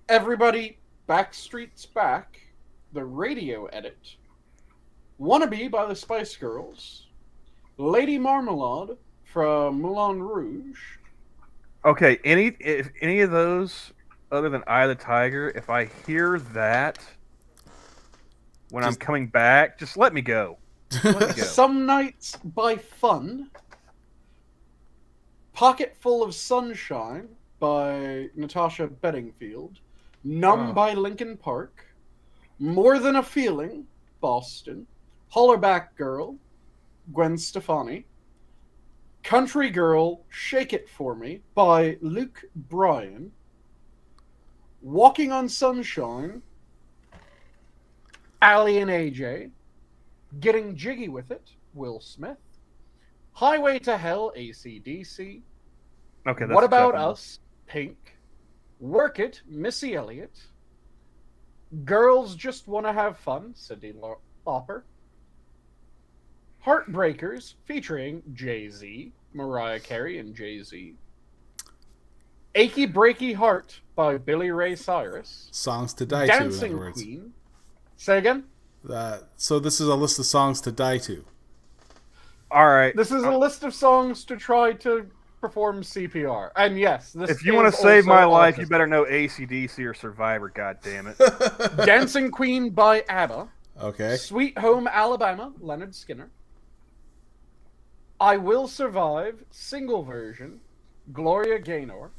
Everybody Backstreet's Back, the radio edit, Wannabe by the Spice Girls, Lady Marmalade from Moulin Rouge. Okay, if any of those other than Eye of the Tiger, if I hear that when I'm coming back, just let me go. Let me go. Some Nights by Fun, Pocket Full of Sunshine by Natasha Bedingfield. Numb by Linkin Park. More Than a Feeling, Boston. Hollerback Girl, Gwen Stefani. Country Girl, Shake It For Me by Luke Bryan. Walking on Sunshine, Ali and AJ. Getting Jiggy With It, Will Smith. Highway to Hell, AC/DC. Okay, that's What About acceptable. Us, Pink. Work It, Missy Elliott. Girls Just Wanna Have Fun, Cyndi Lauper. Heartbreakers, featuring Jay-Z, Mariah Carey and Jay-Z. Achy Breaky Heart by Billy Ray Cyrus. Songs to die to, in Dancing other words. Queen. Say again? So this is a list of songs to die to. All right. This is a list of songs to try to perform CPR. And yes, this If you want is to save also my life, you autism. better know AC/DC or Survivor. God damn it! Dancing Queen by ABBA. Okay. Sweet Home Alabama, Leonard Skinner. I Will Survive, single version, Gloria Gaynor.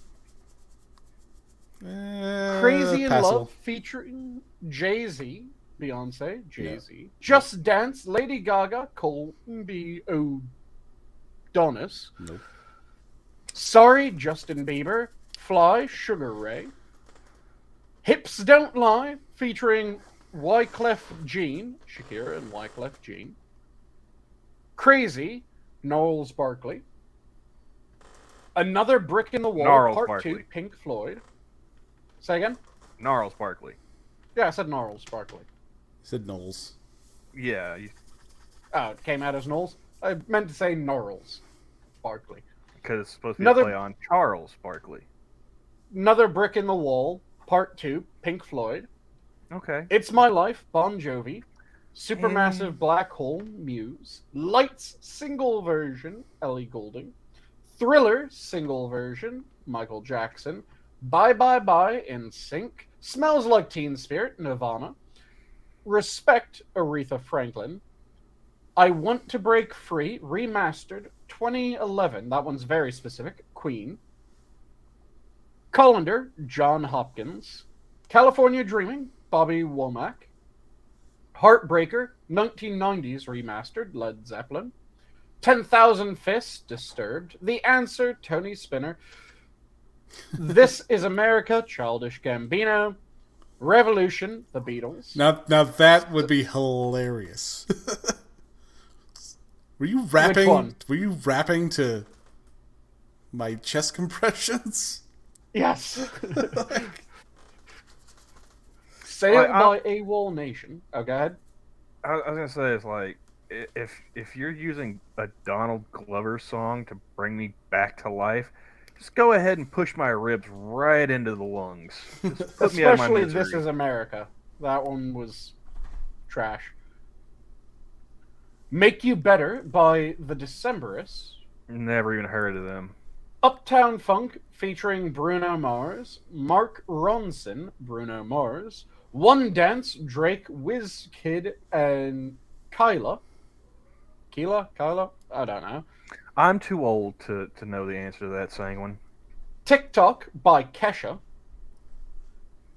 Crazy in Passable. Love, featuring Jay-Z, Beyonce, Jay-Z. Just Dance, Lady Gaga, Colton B. O'Donis. Nope. Sorry, Justin Bieber. Fly, Sugar Ray. Hips Don't Lie, featuring Wyclef Jean, Shakira and Wyclef Jean. Crazy, Gnarls Barkley. Another Brick in the Wall, Gnarls Part Barkley. 2, Pink Floyd. Say again? Gnarls Barkley. Yeah, I said Gnarls Barkley. Said Knowles. Yeah, Oh, it came out as Knowles? I meant to say Gnarls Barkley. because it's supposed to be Another- a play on Charles Barkley. Another Brick in the Wall, Part 2, Pink Floyd. Okay. It's My Life, Bon Jovi. Supermassive Black Hole, Muse. Lights, single version, Ellie Goulding. Thriller, single version, Michael Jackson. Bye Bye Bye, NSYNC. Smells Like Teen Spirit, Nirvana. Respect, Aretha Franklin. I Want to Break Free, remastered, 2011. That one's very specific, Queen. Colander, John Hopkins. California Dreaming, Bobby Womack. Heartbreaker, 1990s remastered, Led Zeppelin. 10,000 Fists, Disturbed. The Answer, Tony Spinner. This Is America, Childish Gambino. Revolution, The Beatles. Now that would be hilarious. Were you rapping? one? Were you rapping to my chest compressions? Yes. Sailed Like, by AWOL Nation. Oh, go ahead. I was gonna say it's like if you're using a Donald Glover song to bring me back to life, just go ahead and push my ribs right into the lungs. Just put me out of my Especially misery. This Is America. That one was trash. Make You Better by The Decemberists. Never even heard of them. Uptown Funk featuring Bruno Mars. Mark Ronson, Bruno Mars. One Dance, Drake, WizKid, and Kyla. Kyla? I don't know. I'm too old to know the answer to that Sanguine. TikTok by Kesha.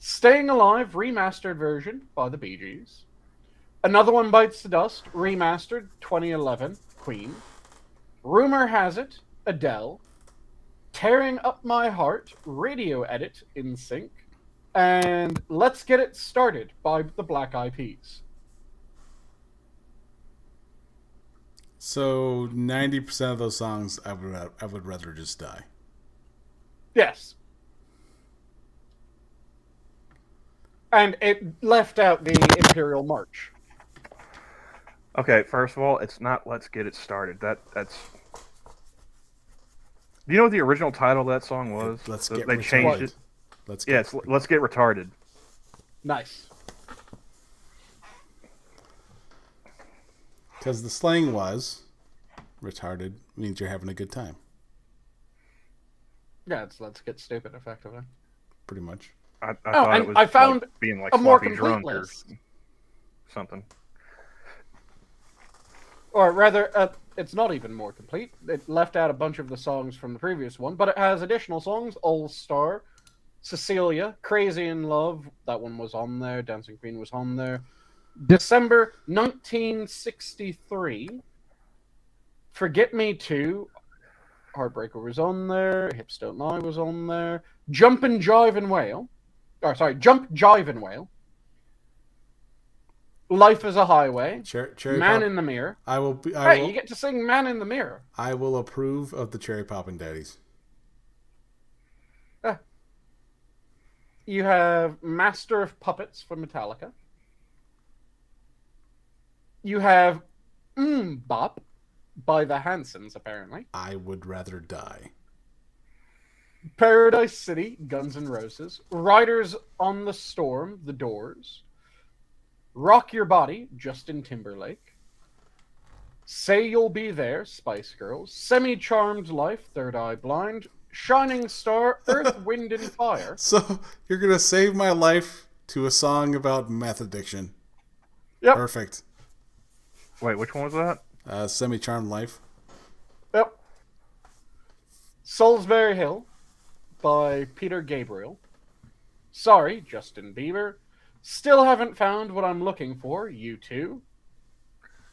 Staying Alive remastered version by the Bee Gees. Another One Bites the Dust remastered 2011 Queen. Rumor Has It Adele. Tearing Up My Heart radio edit NSYNC. And Let's Get It Started by the Black Eyed Peas. So 90% of those songs, I would rather just die. Yes. And it left out the Imperial March. Okay, first of all, it's not Let's Get It Started. That's. Do you know what the original title of that song was? Let's They get changed retarded. it. Let's Yeah, get it's Let's Get Retarded. Nice. because the slang was retarded means you're having a good time, Yeah, it's Let's Get Stupid, effectively. pretty much. I thought and it was I found like being like a more sloppy complete drunk list. or something. Or rather, it's not even more complete. It left out a bunch of the songs from the previous one, but it has additional songs. All Star, Cecilia, Crazy in Love, that one was on there. Dancing Queen was on there. December 1963, Forget Me Too, Heartbreaker was on there. Hips Don't Lie was on there. Jump, Jive and Wail. Life is a Highway. Cherry Man Pop. in the Mirror. You get to sing Man in the Mirror. I will approve of the Cherry Poppin' Daddies. You have Master of Puppets from Metallica. You have Bop by the Hansons, apparently. I Would Rather Die. Paradise City, Guns N' Roses. Riders on the Storm, The Doors. Rock Your Body, Justin Timberlake. Say You'll Be There, Spice Girls. Semi-Charmed Life, Third Eye Blind. Shining Star, Earth, Wind and Fire. So you're going to save my life to a song about meth addiction. Yep. Perfect. Wait, which one was that? Semi-Charmed Life. Yep. Salisbury Hill by Peter Gabriel. Sorry, Justin Bieber. Still Haven't Found What I'm Looking For, U2.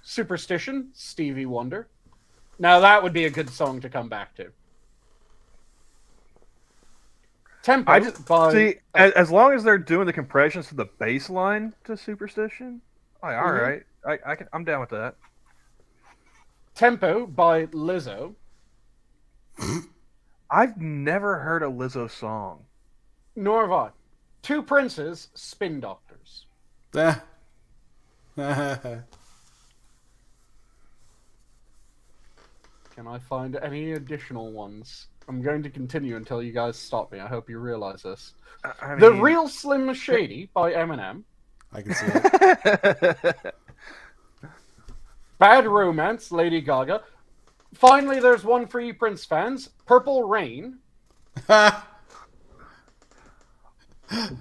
Superstition, Stevie Wonder. Now that would be a good song to come back to. Tempo as long as they're doing the compressions to the bass line to Superstition, all right, I'm down with that. Tempo by Lizzo. I've never heard a Lizzo song. Nor have I. Two Princes, Spin Doctors. Can I find any additional ones? I'm going to continue until you guys stop me. I hope you realize this. The Real Slim Shady by Eminem. I can see it. Bad Romance, Lady Gaga. Finally, there's one for you Prince fans. Purple Rain.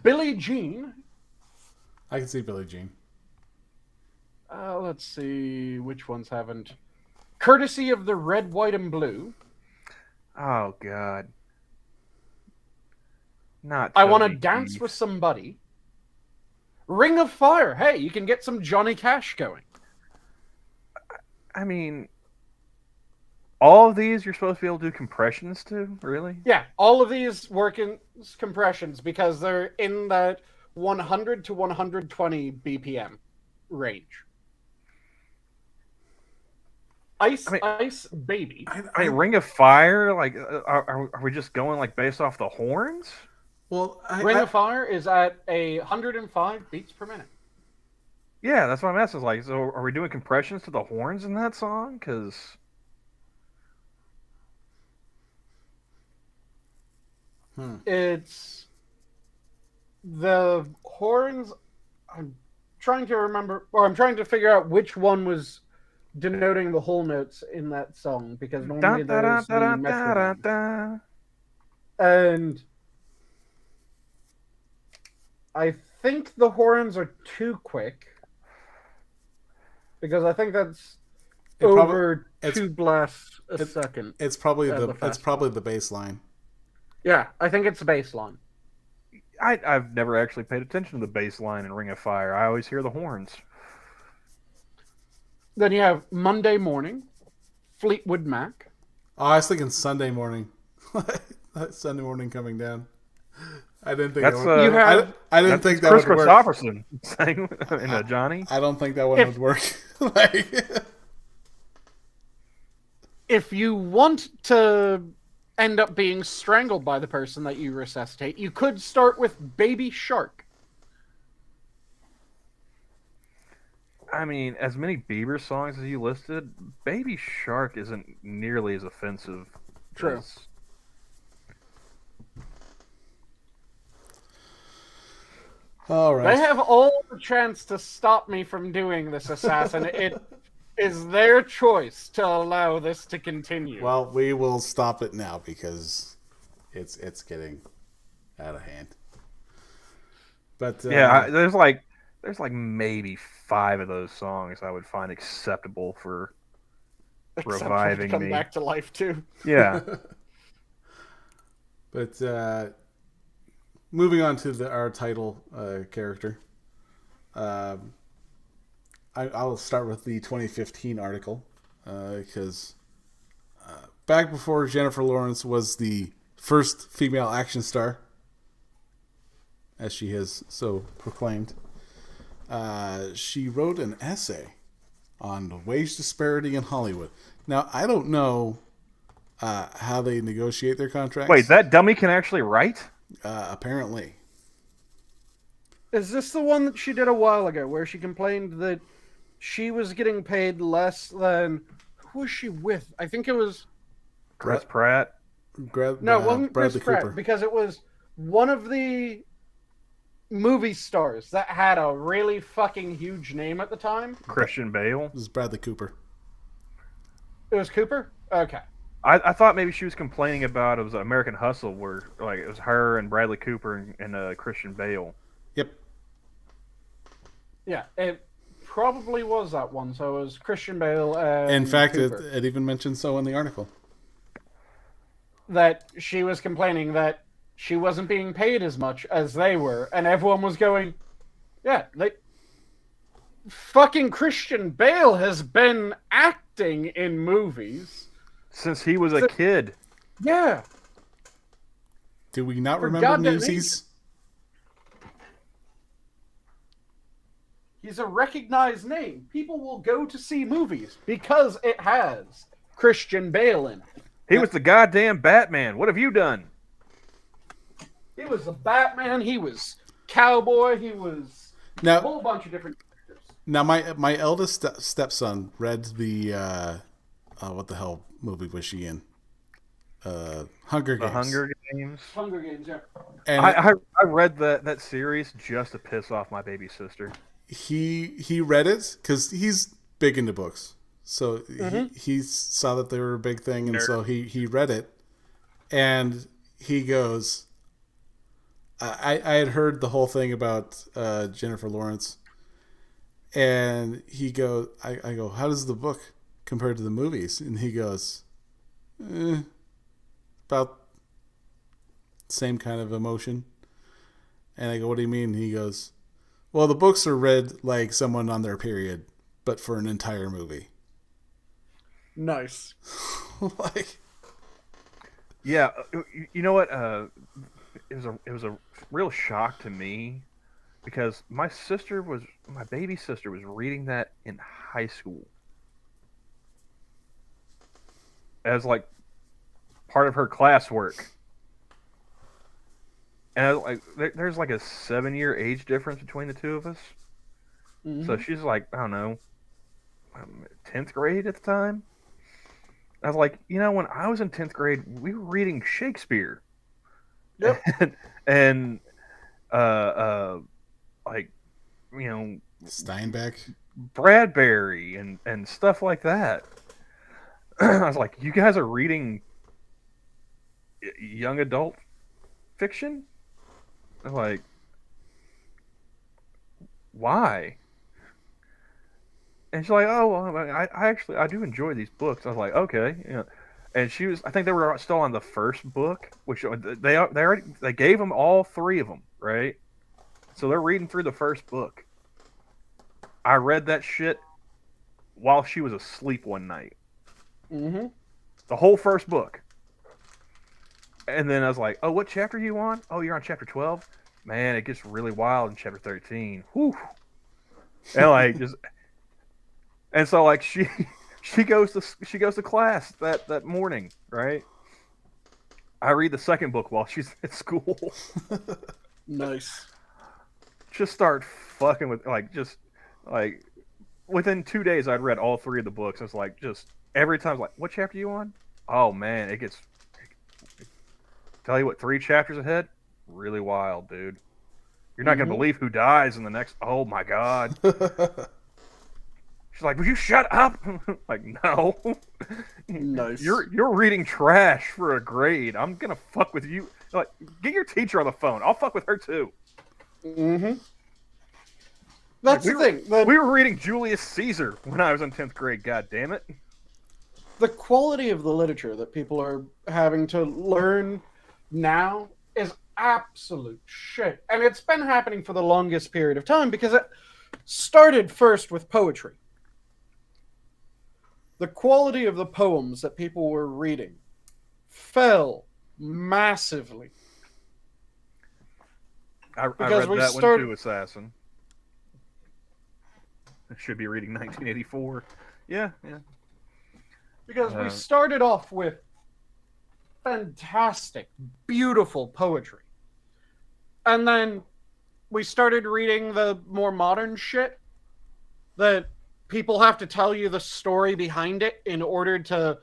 Billie Jean. I can see Billie Jean. Let's see which ones haven't. Courtesy of the Red, White, and Blue. Oh, God. Not I Want to Toby Dance Keith. with Somebody. Ring of Fire. Hey, you can get some Johnny Cash going. I mean, all of these you're supposed to be able to do compressions to? Really? Yeah, all of these work in compressions because they're in that 100 to 120 BPM range. Ice Baby. I mean, Ring of Fire, like, are we just going, like, based off the horns? Well, Ring of Fire is at 105 beats per minute. Yeah, that's what I'm asking. Like, so are we doing compressions to the horns in that song? Because... It's the horns. I'm trying to remember, or I'm trying to figure out which one was denoting the whole notes in that song because normally there's the metronome. And I think the horns are too quick because I think that's over 2 blasts a second. It's probably the bass line. Yeah, I think it's the bass line. I've never actually paid attention to the bass line in Ring of Fire. I always hear the horns. Then you have Monday Morning, Fleetwood Mac. Oh, I was thinking Sunday Morning. Sunday Morning coming down. I didn't think that's I didn't think that Chris would work. Christopherson sang in Johnny. I don't think that one would work. If you want to end up being strangled by the person that you resuscitate, you could start with Baby Shark. I mean, as many Bieber songs as you listed, Baby Shark isn't nearly as offensive. True. As... All right. They have all the chance to stop me from doing this, Assassin. It is their choice to allow this to continue. Well, we will stop it now because it's getting out of hand. But yeah, there's like maybe 5 of those songs I would find acceptable for reviving come me. back to life too. Yeah. But moving on to our title character, I'll start with the 2015 article because back before Jennifer Lawrence was the first female action star, as she has so proclaimed, she wrote an essay on the wage disparity in Hollywood. Now, I don't know how they negotiate their contracts. Wait, that dummy can actually write? Apparently. Is this the one that she did a while ago, where she complained that she was getting paid less than... Who was she with? I think it was... Chris Pratt? No, it wasn't Chris Bradley Pratt, Cooper. because it was one of the movie stars that had a really fucking huge name at the time. Christian Bale? This is Bradley Cooper. It was Cooper? Okay. I thought maybe she was complaining about it was American Hustle, where like it was her and Bradley Cooper and Christian Bale. Yep. Yeah, it probably was that one. So it was Christian Bale and In fact, Cooper. it even mentions so in the article. That she was complaining that she wasn't being paid as much as they were, and everyone was going, yeah, fucking Christian Bale has been acting in movies Since he was a kid. Yeah. Do we not For remember goddamn Newsies? He's a recognized name. People will go to see movies because it has Christian Bale in it. He was the goddamn Batman. What have you done? He was the Batman. He was Cowboy. He was a Now, whole bunch of different characters. now my eldest stepson read the what the hell movie was she in? Hunger Games. The Hunger Games. Hunger Games, yeah. And I read that series just to piss off my baby sister. he read it because he's big into books. So he saw that they were a big thing, and so he read it, and he goes, I had heard the whole thing about Jennifer Lawrence, and he goes, I go, how does the book compare to the movies? And he goes, about same kind of emotion. And I go, what do you mean? And he goes, well, the books are read like someone on their period, but for an entire movie. Nice. Like, Yeah, you know what? It was a real shock to me because my baby sister was reading that in high school as like part of her classwork. And I was like, there's like a 7-year age difference between the two of us. Mm-hmm. So she's like, I don't know, 10th grade at the time. I was like, when I was in 10th grade, we were reading Shakespeare. Yep. and like, Steinbeck. Bradbury and stuff like that. I was like, you guys are reading young adult fiction? I'm like, why? And she's like, oh, well, I do enjoy these books. I was like, okay, yeah. And I think they were still on the first book, which they gave them all 3 of them, right? So they're reading through the first book. I read that shit while she was asleep one night. Mm-hmm. The whole first book. And then I was like, oh, what chapter are you on? Oh, you're on chapter 12? Man, it gets really wild in chapter 13. Whew. And like just and so like she goes to class that morning, right? I read the second book while she's at school. Nice. Just start fucking with like within 2 days I'd read all 3 of the books. It's like just every time I was like, what chapter are you on? Oh man, it gets tell you what, 3 chapters ahead, really wild, dude. You're not gonna believe who dies in the next. Oh my god. She's like, "Would you shut up?" Like, no. Nice. You're reading trash for a grade. I'm gonna fuck with you. Like, get your teacher on the phone. I'll fuck with her too. Mm-hmm. That's Like, the thing. We were reading Julius Caesar when I was in 10th grade. God damn it. the quality of the literature that people are having to learn now is absolute shit. And it's been happening for the longest period of time because it started first with poetry. The quality of the poems that people were reading fell massively. I read that one too, Assassin. I should be reading 1984. Yeah. Because we started off with fantastic, beautiful poetry. And then we started reading the more modern shit that people have to tell you the story behind it in order to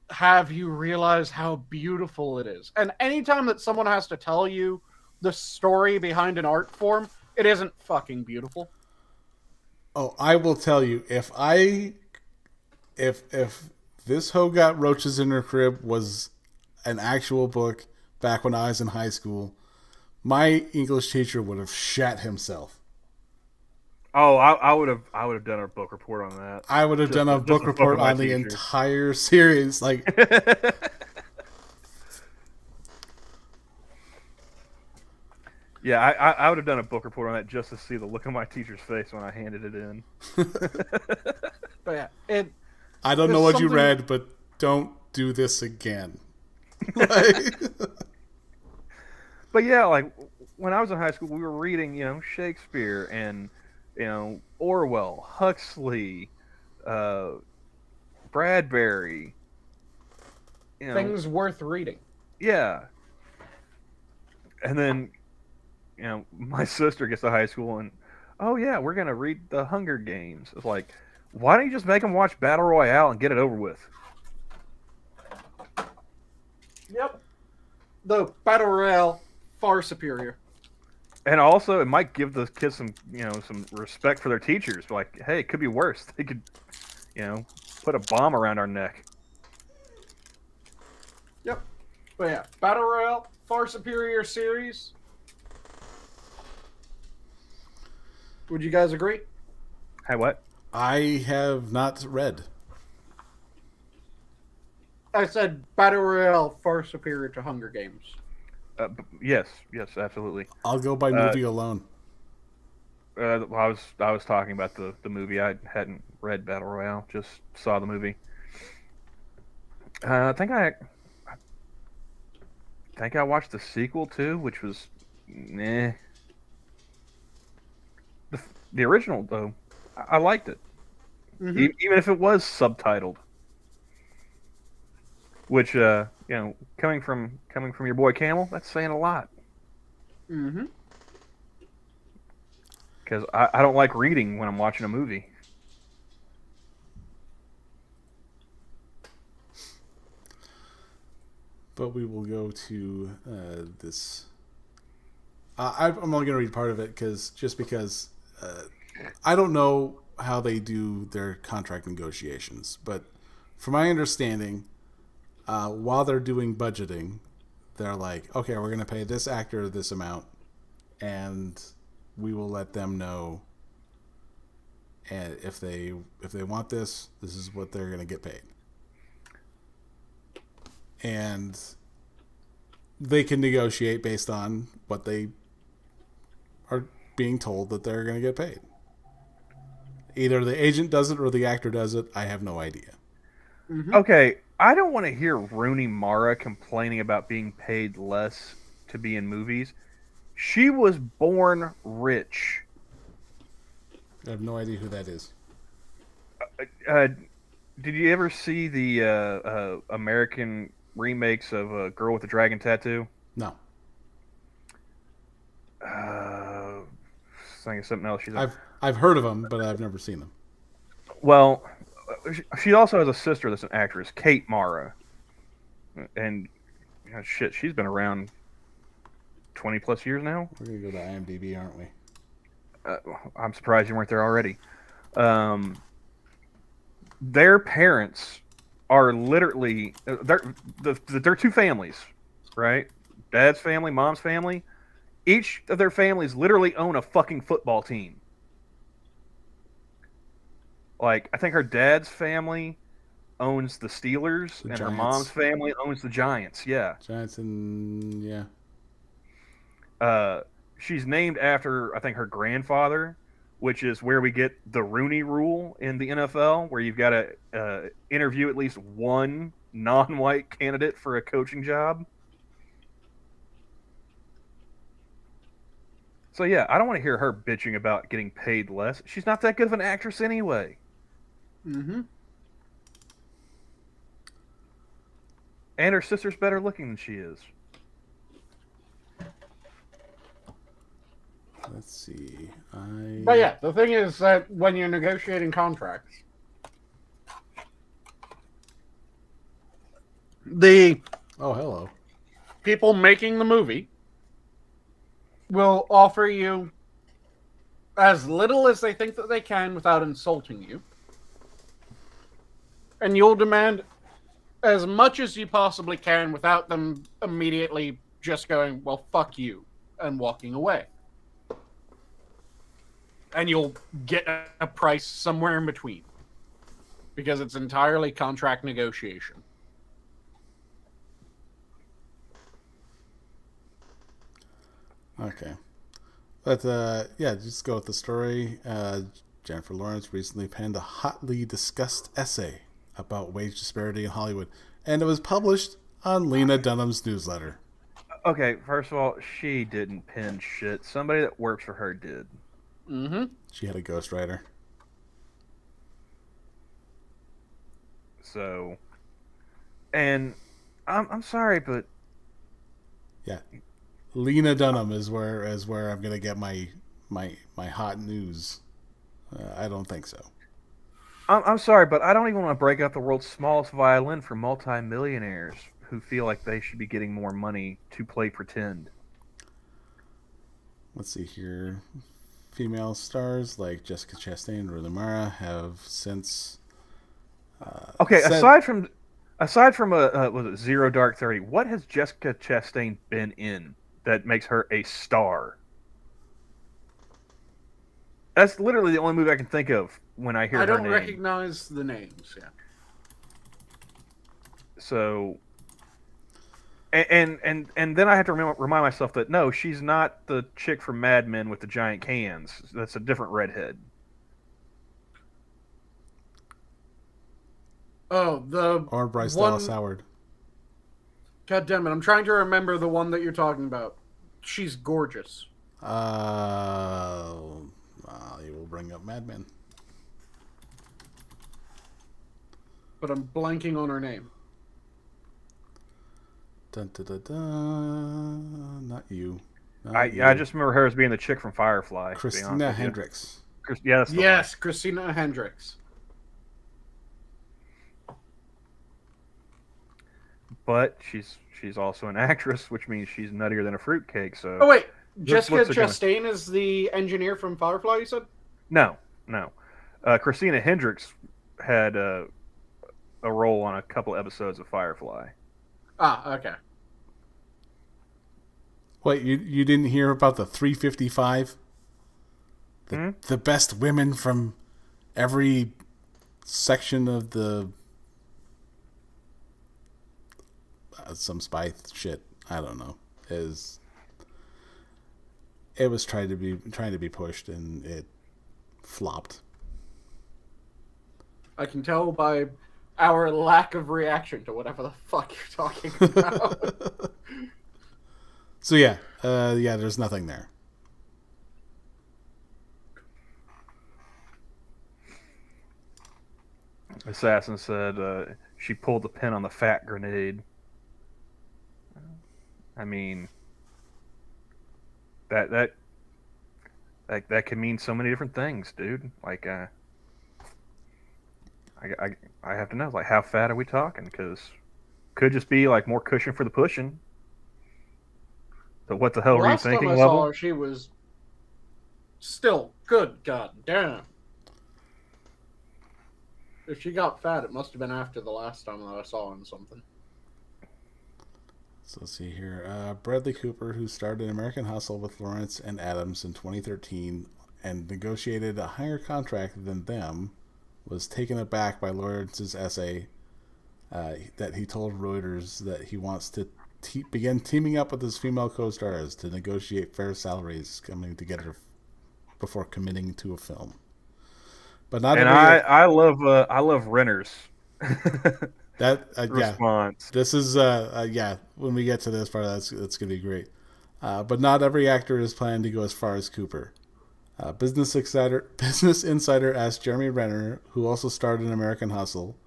have you realize how beautiful it is. And anytime that someone has to tell you the story behind an art form, it isn't fucking beautiful. Oh, I will tell you, if This Hoe Got Roaches in Her Crib was an actual book back when I was in high school, my English teacher would have shat himself. Oh, I would have done a book report on that. I would have done a book report on the entire series. Like, yeah, I would have done a book report on that just to see the look on my teacher's face when I handed it in. But yeah, I don't know what you read, but don't do this again. But yeah, like when I was in high school, we were reading, Shakespeare and Orwell, Huxley, Bradbury. Things worth reading. Yeah. And then, my sister gets to high school and, oh yeah, we're gonna read The Hunger Games. It's like, why don't you just make them watch Battle Royale and get it over with? Yep. The Battle Royale, far superior. And also, it might give the kids some respect for their teachers. Like, hey, it could be worse. They could, put a bomb around our neck. Yep. But yeah, Battle Royale, far superior series. Would you guys agree? Hey, what? I have not read. I said Battle Royale, far superior to Hunger Games. Yes, absolutely. I'll go by movie alone. I was talking about the movie. I hadn't read Battle Royale, just saw the movie. I think I watched the sequel too, which was meh. The original though, I liked it, even if it was subtitled. Which coming from your boy Camel, that's saying a lot. Mm-hmm. Because I don't like reading when I'm watching a movie. But we will go to this. I'm only going to read part of it because I don't know how they do their contract negotiations. But from my understanding, while they're doing budgeting, they're like, okay, we're going to pay this actor this amount, and we will let them know. And if they want this is what they're going to get paid. And they can negotiate based on what they are being told that they're going to get paid. Either the agent does it or the actor does it. I have no idea. Mm-hmm. Okay, I don't want to hear Rooney Mara complaining about being paid less to be in movies. She was born rich. I have no idea who that is. Did you ever see the American remakes of A Girl with a Dragon Tattoo? No. Think of something else. I've heard of them, but I've never seen them. Well, she also has a sister that's an actress, Kate Mara, and shit, she's been around 20 plus years now. We're gonna go to IMDb, aren't we? I'm surprised you weren't there already. Their parents are literally they're two families, right? Dad's family, mom's family. Each of their families literally own a fucking football team. Like, I think her dad's family owns the Steelers, The and her Giants. mom's family owns the Giants. Yeah. Giants and yeah. She's named after, I think, her grandfather, which is where we get the Rooney Rule in the NFL, where you've got to interview at least one non-white candidate for a coaching job. So yeah, I don't want to hear her bitching about getting paid less. She's not that good of an actress anyway. Mm-hmm. And her sister's better looking than she is. Let's see. But yeah, the thing is that when you're negotiating contracts, the Oh, hello. people making the movie will offer you as little as they think that they can without insulting you. And you'll demand as much as you possibly can without them immediately just going, well, fuck you, and walking away. And you'll get a price somewhere in between. Because it's entirely contract negotiation. Okay. But, yeah, just go with the story. Jennifer Lawrence recently penned a hotly discussed essay about wage disparity in Hollywood. And it was published on Lena Dunham's newsletter. Okay, first of all, she didn't pen shit. Somebody that works for her did. Mm-hmm. She had a ghostwriter. So, and I'm sorry, but Yeah. Lena Dunham is where I'm gonna get my hot news. I don't think so. I'm sorry, but I don't even want to break out the world's smallest violin for multimillionaires who feel like they should be getting more money to play pretend. Let's see here. Female stars like Jessica Chastain and Rooney Mara have since. Okay, said- aside from was it Zero Dark 30, what has Jessica Chastain been in that makes her a star? That's literally the only movie I can think of when I hear her I don't name. recognize the names, yeah. So, and then I have to remind myself that no, she's not the chick from Mad Men with the giant cans. That's a different redhead. Oh, the Or Bryce one... Dallas Howard. God damn it, I'm trying to remember the one that you're talking about. She's gorgeous. You will bring up Mad Men. But I'm blanking on her name. Dun, dun, dun, dun. Not you. Not I you. just remember her as being the chick from Firefly. to be honest Christina with you. Hendricks. Yeah, that's the Yes, Christina Hendricks. one. But she's also an actress, which means she's nuttier than a fruitcake. So Oh wait, This Jessica looks like Chastain is the engineer from Firefly, you said? no. Christina Hendricks had a role on a couple episodes of Firefly. Ah, okay. Wait, you didn't hear about the 355? The best women from every section of the some spy shit. I don't know. It was trying to be pushed and it flopped. I can tell by our lack of reaction to whatever the fuck you're talking about. So yeah, there's nothing there. Assassin said she pulled the pin on the fat grenade. I mean, that can mean so many different things, dude. Like, I have to know, like, how fat are we talking? Because could just be like more cushion for the pushing. But what the hell were you Last time thinking, I level? saw her, she was still good. God damn. If she got fat, it must have been after the last time that I saw her in something. So let's see here. Bradley Cooper, who starred in American Hustle with Lawrence and Adams in 2013 and negotiated a higher contract than them, was taken aback by Lawrence's essay that he told Reuters that he wants to begin teaming up with his female co-stars to negotiate fair salaries coming together before committing to a film. But not. And I love Renner's response. Yeah. This is when we get to this part, that's gonna be great. But not every actor is planning to go as far as Cooper. Business Insider asked Jeremy Renner, who also starred in American Hustle,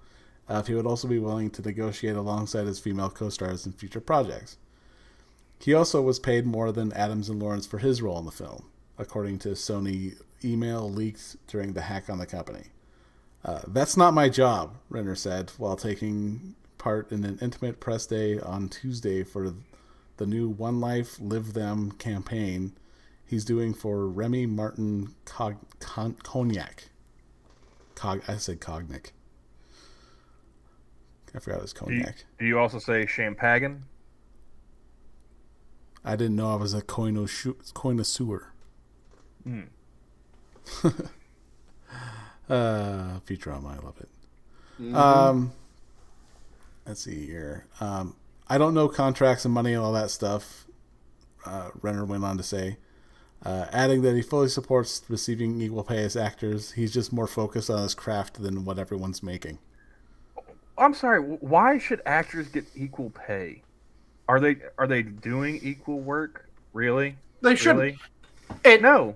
if he would also be willing to negotiate alongside his female co-stars in future projects. He also was paid more than Adams and Lawrence for his role in the film, according to Sony email leaked during the hack on the company. That's not my job, Renner said, while taking part in an intimate press day on Tuesday for the new One Life, Live Them campaign he's doing for Remy Martin Cognac. I said Cognac. I forgot it was cognac. Do you also say champagne? I didn't know I was a connoisseur. Futurama, I love it. Mm-hmm. Let's see here. I don't know contracts and money and all that stuff, Renner went on to say, adding that he fully supports receiving equal pay as actors. He's just more focused on his craft than what everyone's making. I'm sorry. Why should actors get equal pay? Are they doing equal work? Really? They should. Really? No.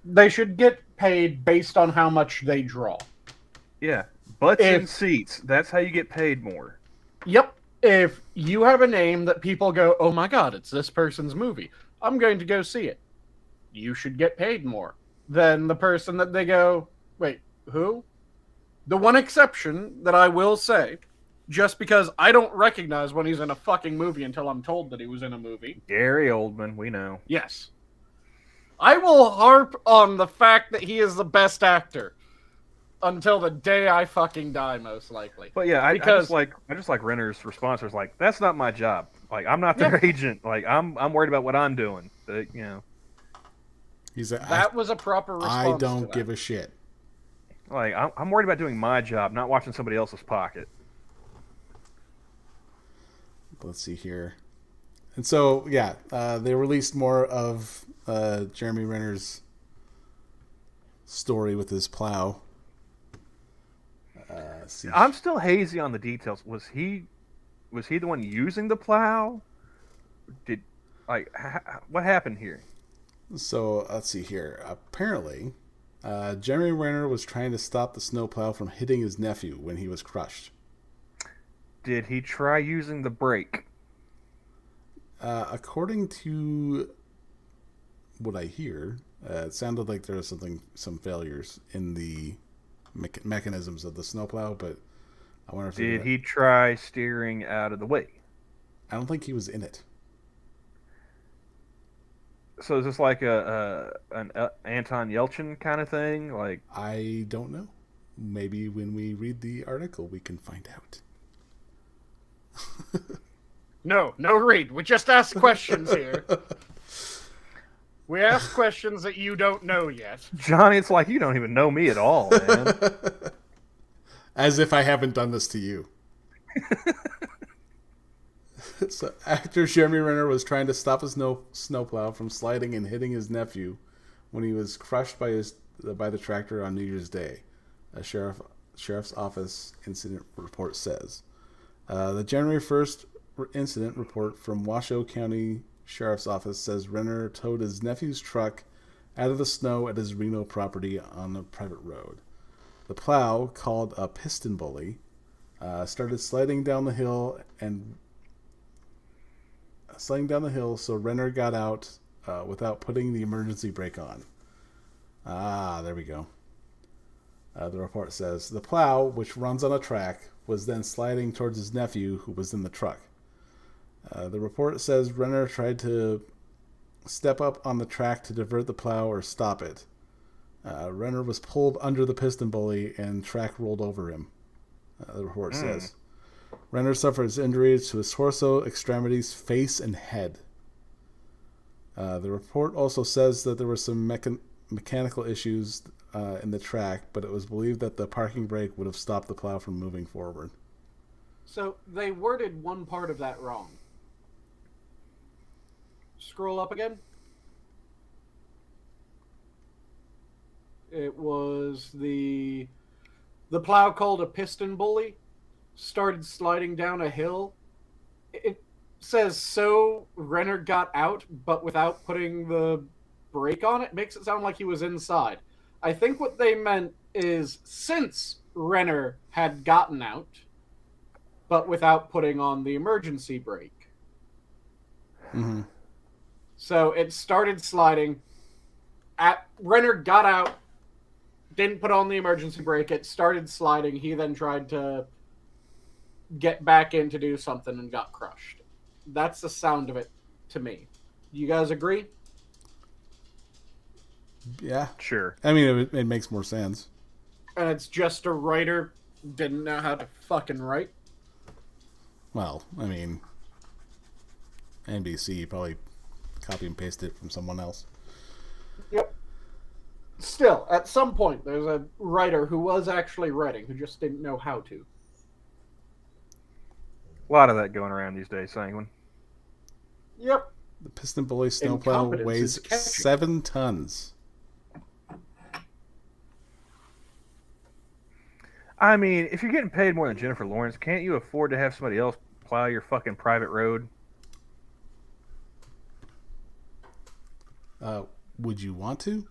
They should get paid based on how much they draw. Yeah, butts and seats. That's how you get paid more. Yep. If you have a name that people go, "Oh my God, it's this person's movie. I'm going to go see it." You should get paid more than the person that they go, "Wait, who?" The one exception that I will say, just because I don't recognize when he's in a fucking movie until I'm told that he was in a movie. Gary Oldman, we know. Yes. I will harp on the fact that he is the best actor until the day I fucking die, most likely. But yeah, I just like Renner's response was like, "That's not my job. Like, I'm not their agent. Like, I'm worried about what I'm doing." But, you know, that was a proper response. I don't give a shit. Like, I'm worried about doing my job, not watching somebody else's pocket. Let's see here. And so, yeah, they released more of Jeremy Renner's story with his plow. I'm still hazy on the details. Was he the one using the plow? What happened here? So, let's see here. Apparently, Jeremy Renner was trying to stop the snowplow from hitting his nephew when he was crushed. Did he try using the brake? According to what I hear, it sounded like there was some failures in the mechanisms of the snowplow, but I wonder if did he try steering out of the way? I don't think he was in it. So is this like an Anton Yelchin kind of thing? Like, I don't know. Maybe when we read the article, we can find out. No read. We just ask questions here. We ask questions that you don't know yet. Johnny, it's like you don't even know me at all, man. As if I haven't done this to you. So, actor Jeremy Renner was trying to stop a snowplow from sliding and hitting his nephew when he was crushed by the tractor on New Year's Day, a sheriff's office incident report says. The January 1st incident report from Washoe County Sheriff's Office says Renner towed his nephew's truck out of the snow at his Reno property on a private road. The plow, called a piston bully, started sliding down the hill, so Renner got out without putting the emergency brake on. There we go. The report says the plow, which runs on a track, was then sliding towards his nephew, who was in the truck. The report says Renner tried to step up on the track to divert the plow or stop it. Renner was pulled under the piston bully and track rolled over him, the report says. Renner suffered injuries to his torso, extremities, face, and head. The report also says that there were some mechanical issues in the track, but it was believed that the parking brake would have stopped the plow from moving forward. So they worded one part of that wrong. Scroll up again. It was the plow called a piston bully started sliding down a hill. It says so Renner got out, but without putting the brake on it. Makes it sound like he was inside. I think what they meant is since Renner had gotten out, but without putting on the emergency brake. Mm-hmm. So it started sliding. Renner got out, didn't put on the emergency brake. It started sliding. He then tried to get back in to do something and got crushed. That's the sound of it to me. You guys agree? Yeah. Sure. I mean, it makes more sense. And it's just a writer didn't know how to fucking write. Well, I mean, NBC probably copy and paste it from someone else. Yep. Still, at some point, there's a writer who was actually writing, who just didn't know how to. A lot of that going around these days, Sanguine. Yep. The piston bully snowplow Incompetence weighs is catchy. 7 tons. I mean, if you're getting paid more than Jennifer Lawrence, can't you afford to have somebody else plow your fucking private road? Would you want to?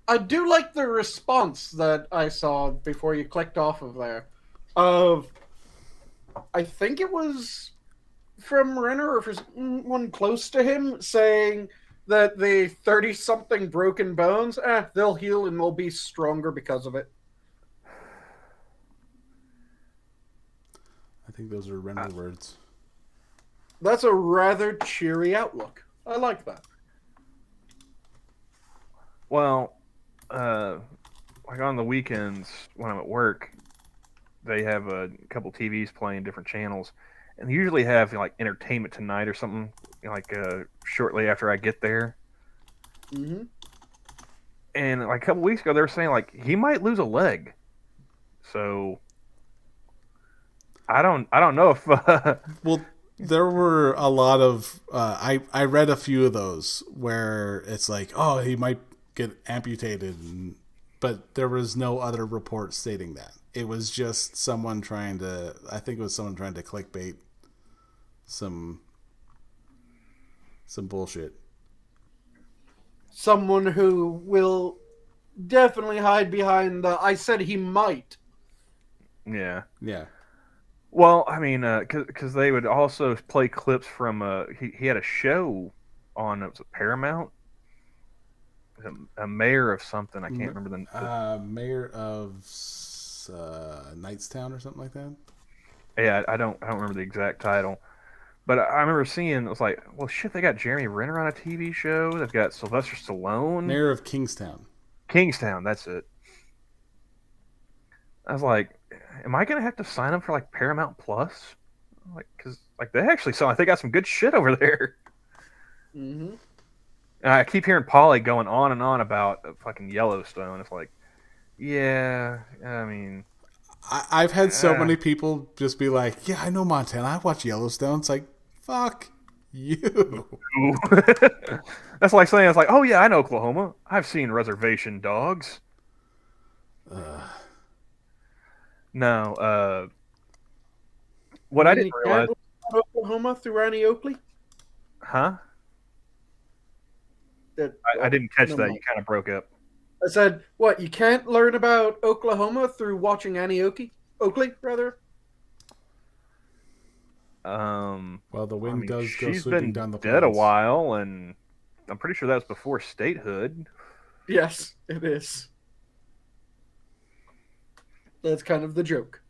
I do like the response that I saw before you clicked off of there. I think it was from Renner or from someone close to him saying that the 30-something broken bones, they'll heal and they'll be stronger because of it. I think those are Renner words. That's a rather cheery outlook. I like that. Well, like on the weekends when I'm at work, they have a couple TVs playing different channels, and they usually have like Entertainment Tonight or something like shortly after I get there. Mm-hmm. And like a couple weeks ago, they were saying like he might lose a leg. So I don't know if Well, there were a lot of I read a few of those where it's like, oh, he might get amputated, but there was no other report stating that. It was just someone trying to, I think it was someone trying to clickbait some bullshit. Someone who will definitely hide behind the I said he might. yeah. Yeah. Well, I mean, because they would also play clips from he had a show on it was Paramount, a mayor of something I can't remember the mayor of Knightstown or something like that. yeah I don't remember the exact title, but I remember seeing it was like, well shit, they got Jeremy Renner on a TV show, they've got Sylvester Stallone, Mayor of Kingstown. That's it. I was like, am I gonna have to sign up for like Paramount Plus? Like, because like they actually sound like they got some good shit over there. Mm-hmm. And I keep hearing Polly going on and on about fucking Yellowstone. It's like, yeah, I mean, I've had so many people just be like, yeah, I know Montana. I watch Yellowstone. It's like, fuck you. That's like saying, it's like, oh yeah, I know Oklahoma. I've seen Reservation Dogs. No, what I didn't realize, Oklahoma through Annie Oakley. huh? I didn't catch that. You kind of broke up. I said, what, you can't learn about Oklahoma through watching Annie Oakley, rather? Well, the wind does go she's sweeping been down the dead a plains. while, and I'm pretty sure that was before statehood. Yes, it is. That's kind of the joke.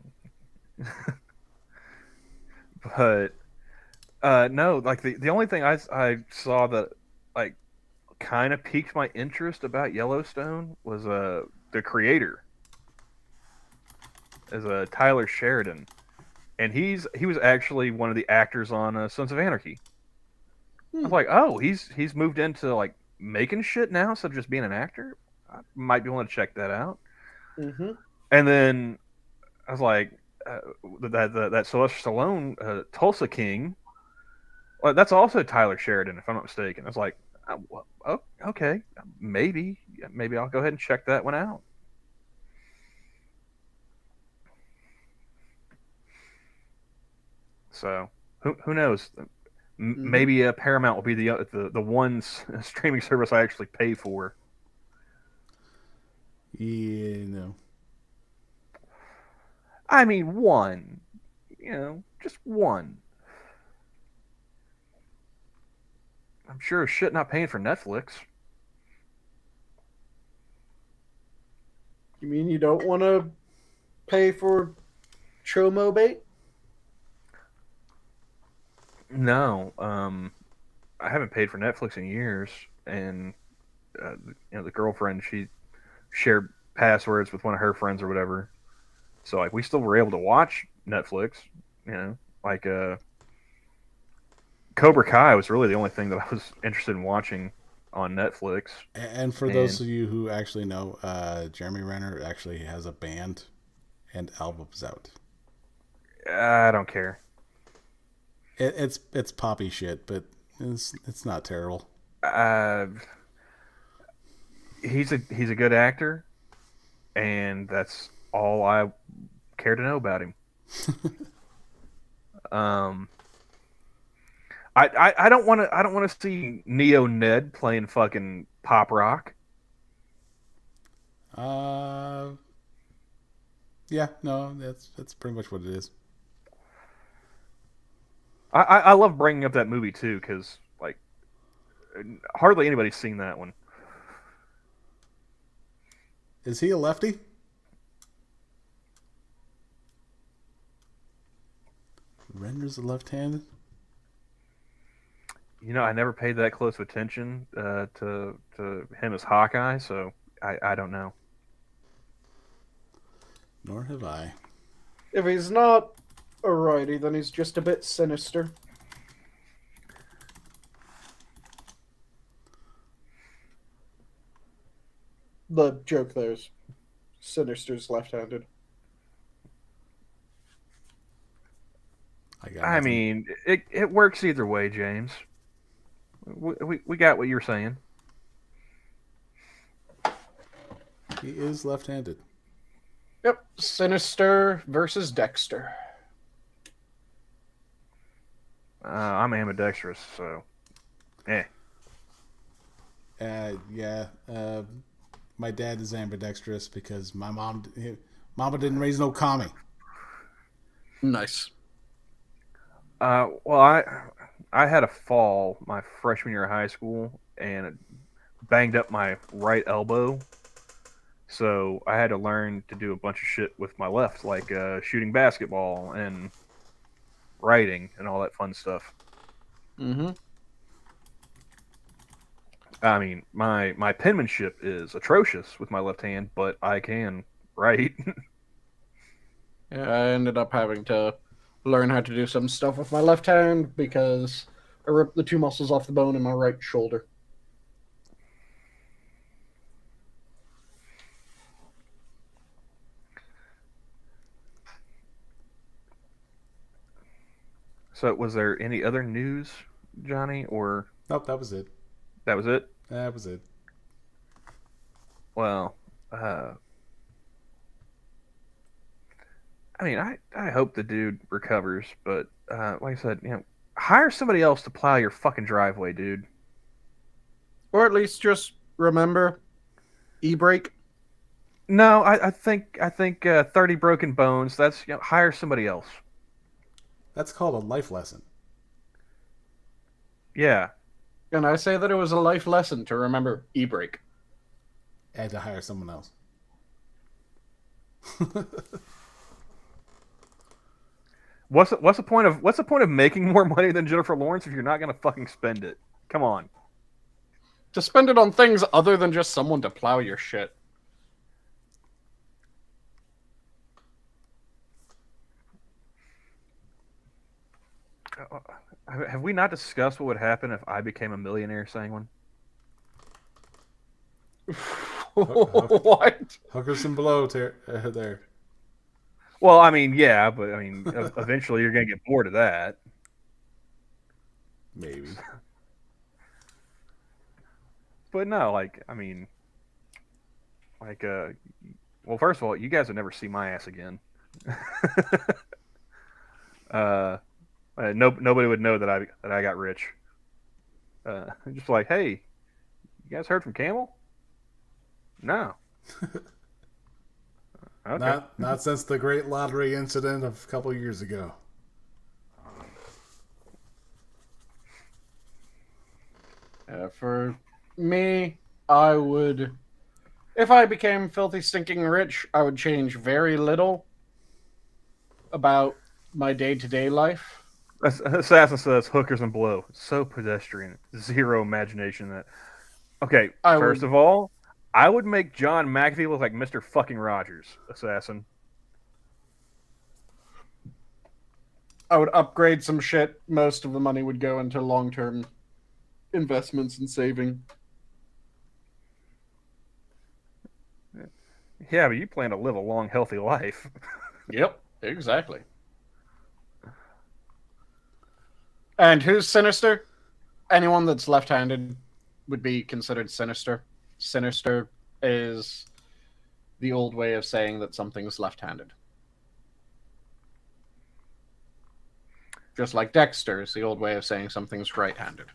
But no, like the only thing I saw that like kind of piqued my interest about Yellowstone was the creator is Tyler Sheridan, and he was actually one of the actors on Sons of Anarchy. I was like, oh, he's moved into like making shit now instead of just being an actor. I might be willing to check that out. Mm-hmm. And then I was like, that Sylvester Stallone Tulsa King. Well, that's also Tyler Sheridan, if I'm not mistaken. I was like, oh, okay, maybe I'll go ahead and check that one out. So who knows? Maybe Paramount will be the one streaming service I actually pay for. Yeah, no. I mean, one. Just one. I'm sure as shit not paying for Netflix. You mean you don't want to pay for Chomo bait? No, I haven't paid for Netflix in years, and the girlfriend, she shared passwords with one of her friends or whatever. So like we still were able to watch Netflix, like Cobra Kai was really the only thing that I was interested in watching on Netflix. And for those of you who actually know, Jeremy Renner actually has a band and albums out. I don't care. It's poppy shit, but it's not terrible. He's a good actor, and that's all I care to know about him. I don't want to see Neo Ned playing fucking pop rock. Yeah, no, that's pretty much what it is. I love bringing up that movie too, because like hardly anybody's seen that one. Is he a lefty? Renner's a left-handed. I never paid that close of attention to him as Hawkeye, so I don't know. Nor have I. If he's not a righty, then he's just a bit sinister. The joke there is Sinister's left-handed. I mean, it works either way, James. We got what you're saying. He is left-handed. Yep, Sinister versus Dexter. I'm ambidextrous, so yeah. My dad is ambidextrous because my mama didn't raise no commie. Nice. Well, I had a fall my freshman year of high school and it banged up my right elbow. So I had to learn to do a bunch of shit with my left, like shooting basketball and writing and all that fun stuff. Mm-hmm. I mean, my penmanship is atrocious with my left hand, but I can write. Yeah, I ended up having to learn how to do some stuff with my left hand because I ripped the two muscles off the bone in my right shoulder. So, was there any other news, Johnny, or Nope, that was it. that was it? That was it. Well, I mean, I hope the dude recovers, but like I said, hire somebody else to plow your fucking driveway, dude. Or at least just remember e-brake. No, I think 30 broken bones. That's hire somebody else. That's called a life lesson. Yeah. And I say that it was a life lesson to remember e-brake. And to hire someone else. What's the point of making more money than Jennifer Lawrence if you're not gonna fucking spend it? Come on. To spend it on things other than just someone to plow your shit. Have we not discussed what would happen if I became a millionaire, Sanguine? What? Hookers and below there. Well, I mean, yeah, but I mean, eventually you're gonna get bored of that. Maybe. But no, like, I mean, like, well, first of all, you guys would never see my ass again. Nobody would know that I got rich. Just like, hey, you guys heard from Camel? No. Okay. Not since the great lottery incident of a couple years ago. For me, I would, if I became filthy stinking rich, I would change very little about my day-to-day life. Assassin says hookers and blow. So pedestrian. Zero imagination. That. Okay, first of all, I would make John McAfee look like Mr. fucking Rogers, Assassin. I would upgrade some shit. Most of the money would go into long-term investments and saving. Yeah, but you plan to live a long, healthy life. Yep, exactly. And who's sinister? Anyone that's left-handed would be considered sinister. Sinister is the old way of saying that something's left-handed. Just like Dexter is the old way of saying something's right-handed.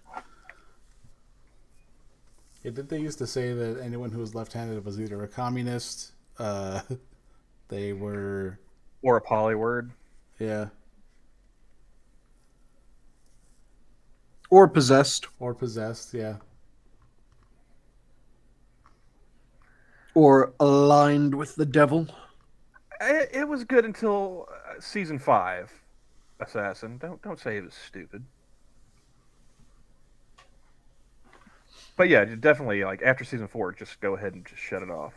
Yeah, did they used to say that anyone who was left-handed was either a communist, they were... Or a polyword. Yeah. Or possessed. Or possessed, yeah. Or aligned with the devil. It was good until season 5, Assassin. Don't say it was stupid. But yeah, definitely, like, after season 4, just go ahead and just shut it off.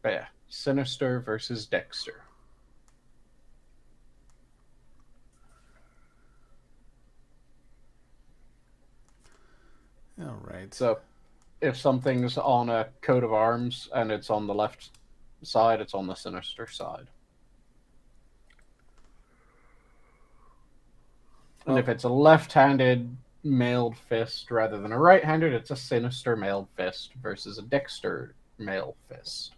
But yeah, Sinister versus Dexter. All right. So, if something's on a coat of arms and it's on the left side, it's on the Sinister side. And if it's a left-handed mailed fist rather than a right-handed, it's a Sinister mailed fist versus a Dexter mailed fist.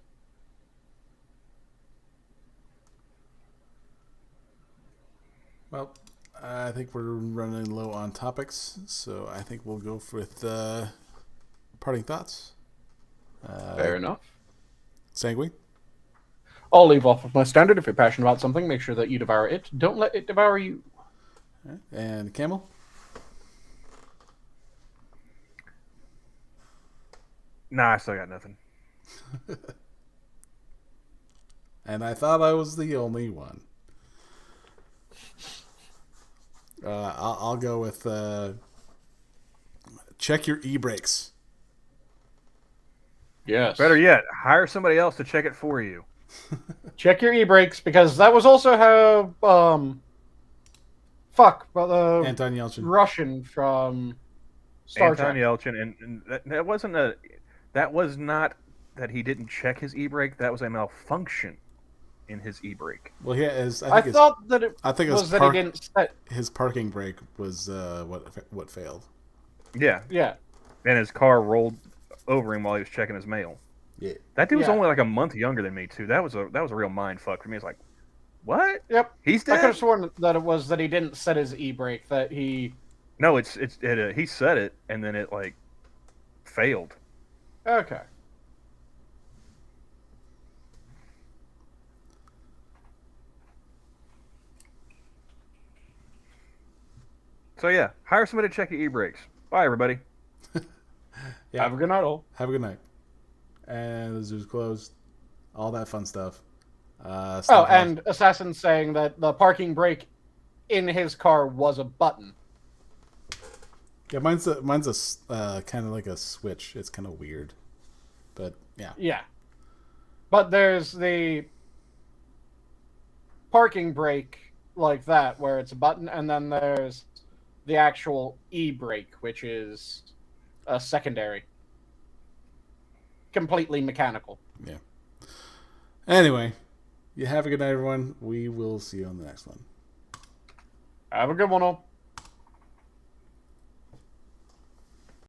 Well, I think we're running low on topics, so I think we'll go with parting thoughts. Fair enough. Sanguine? I'll leave off with my standard. If you're passionate about something, make sure that you devour it. Don't let it devour you. Right. And Camel? Nah, I still got nothing. And I thought I was the only one. I'll go with check your e-brakes. Yes. Better yet, hire somebody else to check it for you. Check your e-brakes, because that was also how Anton Yelchin. Russian from Star Anton Trek. Yelchin, and that wasn't that was not that he didn't check his e-brake. That was a malfunction in his e-brake. Well, yeah, I thought that it was that he didn't set. His parking brake was what failed. Yeah, Yeah. and his car rolled over him while he was checking his mail. Yeah, that dude was Yeah. only like a month younger than me too. That was a real mind fuck for me. It's like, what? Yep. He's I could dead. have sworn that it was that he didn't set his e-brake. That he. No, he said it and then it like failed. Okay. So yeah, hire somebody to check your e-brakes. Bye, everybody. Yeah. Have a good night, all. Have a good night. And the zoo's closed. All that fun stuff. And Assassin saying that the parking brake in his car was a button. Yeah, mine's a kind of like a switch. It's kind of weird, but yeah. Yeah. But there's the parking brake like that, where it's a button, and then there's the actual e-brake, which is a secondary. completely mechanical. Yeah. Anyway, you have a good night, everyone. We will see you on the next one. Have a good one, all.